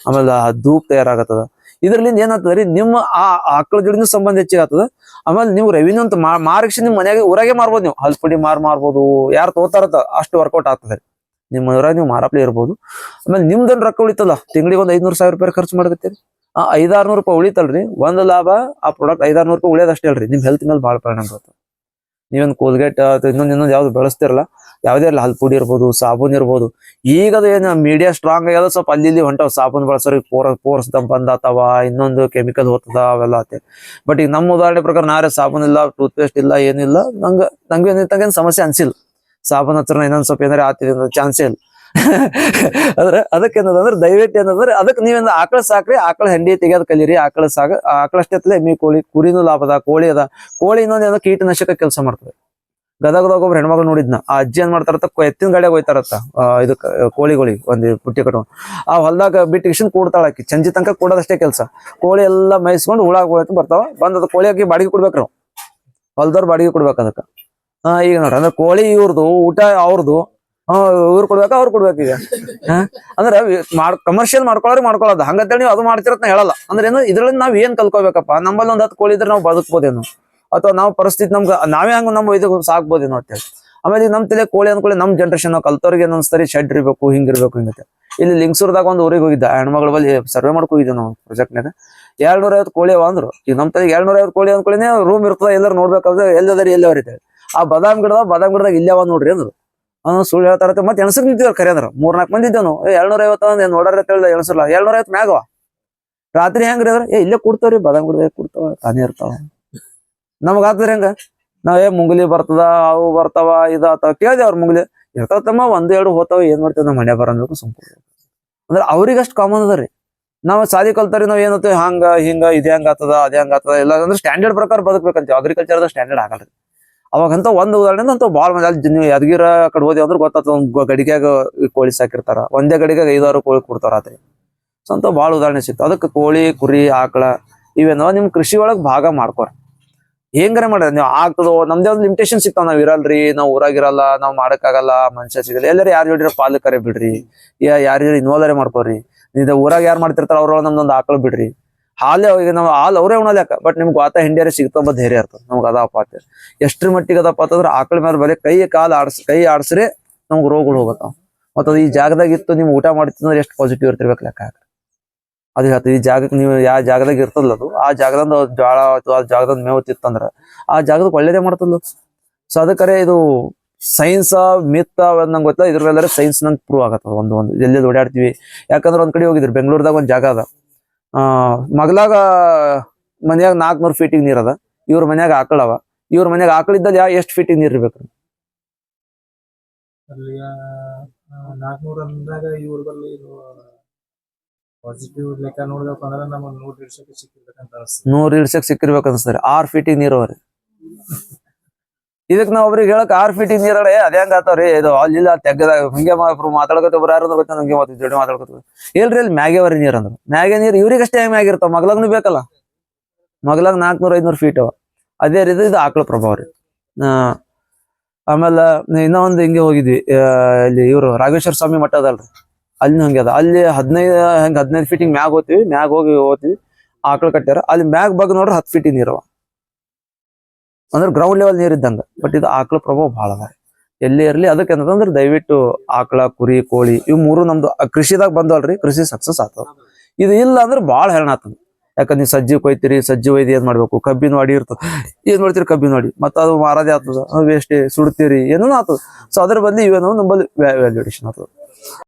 ಆಮೇಲೆ ಧೂಪ್ ತಯಾರಾಗತ್ತದ. ಇದ್ರಲಿಂದ ಏನಾಗ್ತದ್ರಿ, ನಿಮ್ಮ ಆ ಆಕಳ ಜೋಡಿನ ಸಂಬಂಧ ಹೆಚ್ಚಿಗೆ ಆಗ್ತದ. ಆಮೇಲೆ ನೀವು ರೆವಿನ್ಯೂ ಅಂತ ಮಾರ್ಕ್ಷಿ ನಿಮ್ ಮನ್ಯಾಗ ಊರಾಗೆ ಮಾರ್ಬೋದು. ನೀವು ಹಲ್ಪುಡಿ ಮಾರ್ಬೋದು, ಯಾರು ತೋತಾರತ್ತ ಅಷ್ಟು ವರ್ಕೌಟ್ ಆಗ್ತದೆ. ನಿಮ್ಮ ಊರಾಗ ನೀವು ಮಾರಾಪ್ಲೆ ಇರ್ಬೋದು. ಆಮೇಲೆ ನಿಮ್ದೊಂದು ರೊಕ್ಕ ಉಳಿತಲ್ಲ, ತಿಂಗಳಿಗೆ ಒಂದು 500,000 ರೂಪಾಯಿ ಖರ್ಚು ಮಾಡಕತ್ತೀರಿ. 500-600 ರೂಪಾಯಿ ಉಳಿತಲ್ರಿ, ಒಂದು ಲಾಭ. ಆ ಪ್ರಾಡಕ್ಟ್ 500-600 ರೂಪಾಯಿ ಉಳಿಯೋದಷ್ಟೇ ಅಲ್ರಿ, ನಿಮ್ ಹೆಲ್ತ್ ಮೇಲೆ ಭಾಳ ಪರಿಣಾಮ ಬರುತ್ತೆ. ನೀವೇನ್ ಕೋಲ್ಗೇಟ್ ಇನ್ನೊಂದು ಯಾವ್ದು ಬೆಳೆಸ್ತಿರಲ್ಲ, ಯಾವುದೇ ಇರಲ್ಲ, ಹಲ್ಪುಡಿ ಇರ್ಬೋದು, ಸಾಬೂನ್ ಇರ್ಬೋದು. ಈಗ ಅದು ಏನು ಮೀಡಿಯಾ ಸ್ಟ್ರಾಂಗ್ ಆಗ್ಯದ, ಸ್ವಲ್ಪ ಅಲ್ಲಿ ಹೊಂಟವ್ ಸಾಬೂನ್ ಬಳಸೋರಿಗೆ ಪೋರ್ಸ್ ಬಂದಾತವ, ಇನ್ನೊಂದು ಕೆಮಿಕಲ್ ಹೋಗ್ತದ, ಅವೆಲ್ಲ ಆತ. ಬಟ್ ಈಗ ನಮ್ಮ ಉದಾಹರಣೆ ಪ್ರಕಾರ ನಾರೇ ಸಾಬೂನ್ ಇಲ್ಲ, ಟೂತ್ ಪೇಸ್ಟ್ ಇಲ್ಲ, ಏನಿಲ್ಲ. ನಂಗೇನು ಸಮಸ್ಯೆ ಅನ್ಸಿಲ್ಲ. ಸಾಬೂನ್ ಹತ್ರ ಇನ್ನೊಂದ್ ಸ್ವಲ್ಪ ಏನಾರ ಆತಿದ ಚಾನ್ಸೇ ಇಲ್ಲ. ಅಂದ್ರೆ ಅದಕ್ಕೆ ಏನದಂದ್ರೆ ದಯವಿಟ್ಟು ಏನಂದ್ರೆ ಅದಕ್ಕೆ ನೀವೇನ ಆಕಳ ಸಾಕ್ರಿ, ಆಕಳ ಹೆಂಡಿ ತೆಗಿಯೋದ್ ಕಲೀರಿ. ಆಕಳಷ್ಟೇ ಎಮ್ಮಿ ಕೋಳಿ ಕುರಿನೂ ಲಾಭದ. ಕೋಳಿ ಅದ, ಕೋಳಿ ಇನ್ನೊಂದು ಕೀಟನಾಶಕ ಕೆಲಸ ಮಾಡ್ತದೆ. ಗದಗದಾಗ ಒಬ್ರು ಹೆಣ್ಮಗಳು ನೋಡಿದ್ನ, ಆ ಅಜ್ಜಿ ಏನ್ ಮಾಡ್ತಾರತ್ತ, ಎತ್ತಿನ ಗಾಡಿಯಾಗ ಹೋಯ್ತಾರತ್ತ ಇದಕ್ ಕೋಳಿಗಳಿಗೆ ಒಂದು ಪುಟ್ಟಿ ಕಟ್ಕೊಂಡು. ಆ ಹೊಲ್ದಾಗ ಬಿಟ್ಟಿಗಿಶನ್ ಕೂಡ್ತಾಳಾಕಿ, ಸಂಜೆ ತನಕ ಕೂಡೋದಷ್ಟೇ ಕೆಲಸ. ಕೋಳಿ ಎಲ್ಲಾ ಮೇಯಿಸ್ಕೊಂಡು ಹುಳಾಗ ಹೋಯ್ತು ಬರ್ತಾವ. ಬಂದದ ಕೋಳಿಯಾಗಿ ಬಾಡಿಗೆ ಕೊಡ್ಬೇಕ್ರಿ, ಹೊಲ್ದವ್ರು ಬಾಡಿಗೆ ಕೊಡ್ಬೇಕು ಅದಕ್ಕ. ಈಗ ನೋಡ್ರಿ, ಅಂದ್ರೆ ಕೋಳಿ ಇವ್ರದು, ಊಟ ಅವ್ರದು, ಇವ್ರು ಕೊಡ್ಬೇಕ, ಅವ್ರು ಕೊಡ್ಬೇಕು. ಈಗ ಅಂದ್ರೆ ಕಮರ್ಷಿಯಲ್ ಮಾಡ್ಕೊಳ್ಳೋದು ಹಂಗಂತೇಳಿ ನೀವು ಅದು ಮಾಡ್ತಿರತ್ ಹೇಳಲ್ಲ. ಅಂದ್ರೆ ಏನು ಇದ್ರಲ್ಲಿ ನಾವ್ ಏನ್ ಕಲ್ಕೋಬೇಕಪ್ಪ, ನಮ್ಮಲ್ಲಿ ಒಂದ್ 10 ಕೋಳಿ ಇದ್ರೆ ನಾವು ಬದುಕ್ಬೋದೇನು, ಅಥವಾ ನಾವು ಪರಿಸ್ಥಿತಿ ನಾವೇ ಹಂಗ ನಮ್ಮ ಇದು ಸಾಕ್ಬೋದೇನೋ ಅಂತೇಳಿ. ಆಮೇಲೆ ಈಗ ನಮ್ ತಲೆ ಕೋಳಿ ಅಂದ್ಕೊಳ್ಳಿ, ನಮ್ ಜನರೇಷನ್ ಕಲ್ತವ್ರಿಗೆ ಏನೊಂದ್ಸರಿ ಶೆಡ್ ಇರ್ಬೇಕು, ಹಿಂಗಿರ್ಬೇಕು, ಹಿಂಗತ್ತೆ. ಇಲ್ಲಿ ಲಿಂಗಸೂರ್ದಾಗ ಒಂದು ಊರಿಗೆ ಹೋಗಿದ್ದ, ಹೆಣ್ಮಗಳ ಬಲ್ಲಿ ಸರ್ವೆ ಮಾಡ್ಕೊ ಹೋಗಿದ್ವಿ ನಾವು ಪ್ರಾಜೆಕ್ಟ್ನಾಗ. 250 ಕೋಳಿ ಅವ ಅಂದ್ರು. ಈಗ ನಮ್ ತಲೆಗೆ 250 ಕೋಳಿ ಅಂದ್ಕೊಳ್ಳಿ ರೂಮ್ ಇರ್ತದ, ಎಲ್ಲರೂ ನೋಡ್ಬೇಕಾದ್ರೆ ಎಲ್ಲದರಿ ಎಲ್ಲಿ ಅವ್ರ ಆ ಬಾದಾಮ್ ಗಿಡದಾಗ ಇಲ್ಲೇ ಅವ ನೋಡ್ರಿ ಅಂದ್ರು. ಸುಳ್ಳು ಹೇಳ್ತಾರತ್ತೆ. ಮತ್ತೆ ಎಣಸರ್ ನಿಂತಿದ್ರು ಕರೆ ಅಂದ್ರ 3-4 ಮಂದಿ ಇದ್ದೇನು. 750 ನೋಡ್ರ ಎಣಸಲ್ಲ, 750 ಮ್ಯಾಗವ. ರಾತ್ರಿ ಹೆಂಗ್ರಿ ಅದ್ರ ಇಲ್ಲೇ ಕೊಡ್ತಾವ್ರಿ, ಬಾದಾಮ್ ಗಿಡದಾಗ ಕೊಡ್ತಾವ, ತಾನೇ ಇರ್ತಾವ. ನಮಗ್ ಆಗ್ತದ್ರಿ ಹೆಂಗ, ನಾವೇ ಮುಂಗುಲಿ ಬರ್ತದ, ಅವು ಬರ್ತಾವ, ಇದಾತಾವ ಕೇಳ್ದೆ. ಅವ್ರ ಮುಂಗುಲಿ ಇರ್ತಾವತ್ತಮ್ಮ, 1-2 ಹೋತಾವ, ಏನ್ ಮಾಡ್ತೇವೆ ನಮ್ಮ ಮನೆ ಬರಂದ್ಬೇಕು ಸುಮ್ಕ. ಅಂದ್ರೆ ಅವ್ರಿಗೆ ಅಷ್ಟು ಕಾಮನ್ ಅದ ರೀ. ನಾವು ಸಾಲಿ ಕಲ್ತಾರಿ ನಾವ್ ಏನತ್ತೆ ಹಂಗ ಹಿಂಗ ಇದೇ ಹಂಗ ಆತದ ಅದೇ ಹಂಗ ಆತದ ಎಲ್ಲ ಅಂದ್ರೆ ಸ್ಟ್ಯಾಂಡರ್ಡ್ ಪ್ರಕಾರ ಬದುಕ್ಬೇಕಂತ ಅಗ್ರಿಕಲ್ಚರ್ ಸ್ಟ್ಯಾಂಡರ್ಡ್ ಆಗಲ್ರಿ. ಅವಾಗಂತ ಒಂದ್ ಉದಾಹರಣೆ ಅಂತ ಬಾಳ್ ಮಂದಿ ಅಲ್ಲಿ ನೀವು ಯಾದಗಿರ ಕಡೆ ಹೋದಿ ಅಂದ್ರೆ ಗೊತ್ತಾಗ್ತದ ಗಡಿಗ್ಯಾಗ ಕೋಳಿ ಸಾಕಿರ್ತಾರ, ಒಂದೇ ಗಡಿಗ್ಯಾಗ 5-6 ಕೋಳಿ ಕೊಡ್ತಾರ ಆತ್ರಿ. ಸೊ ಅಂತ ಬಾಳ ಉದಾಹರಣೆ ಸಿಕ್ತು. ಅದಕ್ಕೆ ಕೋಳಿ ಕುರಿ ಆಕಳ ಇವೇನೋ ನಿಮ್ ಕೃಷಿ ಒಳಗ್ ಭಾಗ ಮಾಡ್ಕೋರ. ಹೆಂಗಾರ ಮಾಡ್ರಿ ನೀವು ಆಗ್ತದೋ, ನಮ್ದೇ ಒಂದು ಲಿಮಿಟೇಷನ್ ಸಿಗ್ತಾವ. ನಾವ್ ಇರಲ್ರಿ, ನಾವ್ ಊರಾಗಿರಲ್ಲ, ನಾವ್ ಮಾಡಕ್ಕಾಗಲ್ಲ, ಮನುಷ್ಯ ಸಿಗಲ್ಲ, ಎಲ್ಲರೂ ಯಾರು ಹೇಳಿರ ಪಾಲಕರೇ ಬಿಡ್ರಿ, ಯಾರು ಇನ್ವಾಲ್ವರೇ ಮಾಡ್ಕೋರಿ. ಇದು ಊರಾಗ ಯಾರು ಮಾಡ್ತಿರ್ತಾರ ಅವ್ರೊಳಗೆ ನಮ್ದೊಂದು ಆಕಳ ಬಿಡ್ರಿ. ಹಾಲೇ ಈಗ ನಾವು ಹಾಲು ಅವರೇ ಉಣಲ್ಯಾಕ, ಬಟ್ ನಿಮ್ಗೆ ವಾತ ಹಿಂಡಿಯಾರೆ ಸಿಗ್ತಂಬ ಧೈರ್ಯ ಇರ್ತದೆ ನಮ್ಗೆ. ಅದಪ್ಪ ಅಂತ ಎಷ್ಟ್ರ ಮಟ್ಟಿಗೆ ಅದಪ್ಪ ಅಂತಂದ್ರೆ ಆಕಳ ಮೇಲೆ ಬರೀ ಕೈ ಆಡ್ಸ್ರೆ ನಮ್ಗೆ ರೋಗಗಳು ಹೋಗತ್ತಾವ. ಮತ್ತ ಅದು ಈ ಜಾಗದಾಗ ಇತ್ತು ನಿಮ್ಗೆ ಊಟ ಮಾಡ್ತಿದ್ರೆ ಎಷ್ಟು ಪಾಸಿಟಿವ್ ಇರ್ತಿರ್ಬೇಕು ಲೆಕ್ಕ ಹಾಕ್ರಿ. ಅದು ಹೇಳ್ತೀವಿ ಈ ಜಾಗಕ್ಕೆ ನೀವು ಯಾವ ಜಾಗದಾಗ ಇರ್ತದಲ್ಲ ಅದು ಆ ಜಾಗದಿಂದ ಜ್ವಾಳ ಅಥವಾ ಆ ಜಾಗದಿಂದ ಮೇವು ತಿತ್ತಂದ್ರ ಆ ಜಾಗದಕ್ಕೆ ಒಳ್ಳೇದೇ ಮಾಡ್ತದ. ಸೊ ಅದಕ್ಕರೆ ಇದು ಸೈನ್ಸ್ ಮಿತ್ ನಂಗೆ ಗೊತ್ತಿಲ್ಲ, ಇದ್ರಲ್ಲೆಲ್ಲ ಸೈನ್ಸ್ ನಂಗೆ ಪ್ರೂವ್ ಆಗತ್ತದ. ಒಂದು ಎಲ್ಲಿ ಓಡಾಡ್ತೀವಿ. ಯಾಕಂದ್ರೆ ಒಂದ್ ಕಡೆ ಹೋಗಿದ್ರಿ ಬೆಂಗಳೂರದಾಗ ಒಂದ್ ಜಾಗ ಅದ, ಮಗ್ಲಾಗ ಮನ್ಯಾಗ 400 ಫೀಟಿಗೆ ನೀರ್ ಅದ, ಇವ್ರ ಮನ್ಯಾಗ ಆಕಳವ. ಇವ್ರ ಮನ್ಯಾಗ ಆಕಳಿದ್ದಲ್ಲಿ ಎಷ್ಟು ಫೀಟಿಗೆ ನೀರ್ ಇರ್ಬೇಕು? ನೂರ್ ಇಡ್ಸಕ್ ಸಿಕ್ಕಿರ್ಬೇಕು ಅನ್ಸ್ತಾರೆ. 6 ಫೀಟಿಗೆ ನೀರ್ ಅವ್ರಿ. ಇದಕ್ ನಾವ್ ಒಬ್ರಿಗೆ ಹೇಳಕ್ 6 ಫೀಟಿಗೆ ನೀರ ಅದೇ ಹಂಗ ಆತಾವ್ರಿ. ಇದು ಅಲ್ಲಿಲ್ಲ ತೆಗ್ಗದಾಗ ಹಿಂಗೆ ಮಾತಾಡ್ಕೊತ ಒಬ್ರು ಯಾರು ಗೊತ್ತ ಹಂಗೆ ಜೋಡಿ ಮಾತಾಡ್ಕೊತ ಇಲ್ರಿ ಅಲ್ಲಿ ಮ್ಯಾಗೇವರಿ ನೀರ್ ಅಂದ್ರು. ಮ್ಯಾಗೆ ನೀರ್ ಇವ್ರಿಗಷ್ಟೇ ಮ್ಯಾಗಿರ್ತಾವ, ಮಗ್ಲಾಗ್ನು ಬೇಕಲ್ಲ. ಮಗ್ಲಾಗ್ 400-500 ಫೀಟ್ ಅವ. ಅದೇ ರೀತಿ ಇದು ಆಕಳ ಪ್ರಭಾವ ರೀ. ಆಮೇಲೆ ಇನ್ನೂ ಒಂದು ಹಿಂಗೆ ಹೋಗಿದ್ವಿ, ಇಲ್ಲಿ ಇವ್ರು ರಾಘವೇಶ್ವರ ಸ್ವಾಮಿ ಮಠ ಅದಲ್ರಿ, ಅಲ್ಲಿ ಹಂಗೆ ಅದ. ಅಲ್ಲಿ 15 ಫೀಟಿಗೆ ಮ್ಯಾಗ್ ಹೋಗ್ತೀವಿ ಆಕಳ ಕಟ್ಟ್ಯಾರ. ಅಲ್ಲಿ ಮ್ಯಾಗ್ ಬಗ್ ನೋಡ್ರಿ 10 ಫೀಟಿಗೆ ನೀರವ, ಅಂದ್ರೆ ಗ್ರೌಂಡ್ ಲೆವೆಲ್ ನೀರ್ ಇದ್ದಂಗ. ಬಟ್ ಇದು ಆಕಳ ಪ್ರಭಾವ ಬಹಳ ಅದ ಎಲ್ಲೇ ಇರ್ಲಿ. ಅದಕ್ಕೆ ಏನಂದ್ರೆ ದಯವಿಟ್ಟು ಆಕಳ ಕುರಿ ಕೋಳಿ ಇವ್ ಮೂರು ನಮ್ದು ಕೃಷಿದಾಗ ಬಂದವಲ್ರಿ, ಕೃಷಿ ಸಕ್ಸಸ್ ಆಗ್ತದ. ಇದು ಇಲ್ಲ ಅಂದ್ರೆ ಬಾಳ ಹೆರಣ ಆಗ್ತದ. ಯಾಕಂದ್ರೆ ನೀವು ಸಜ್ಜಿ ಕೊಯ್ತೀರಿ, ಸಜ್ಜಿ ಒಯ್ದು ಏನ್ ಮಾಡ್ಬೇಕು, ಕಬ್ಬಿನ ವಾಡಿ ಇರ್ತದ, ಏನ್ ಮಾಡ್ತೀರಿ ಕಬ್ಬಿನ ವಾಡಿ, ಮತ್ತ ಅದು ಮಾರಾದೆ ಆಗ್ತದ, ವೇಸ್ಟ್ ಸುಡ್ತೀರಿ, ಏನೂ ಆಗ್ತದ. ಸೊ ಅದ್ರ ಬದ್ಲಿ ಇವೇನೋ ನಮ್ಮಲ್ಲಿ ವ್ಯಾಲ್ಯೂಡೇಷನ್ ಆಗ್ತದ.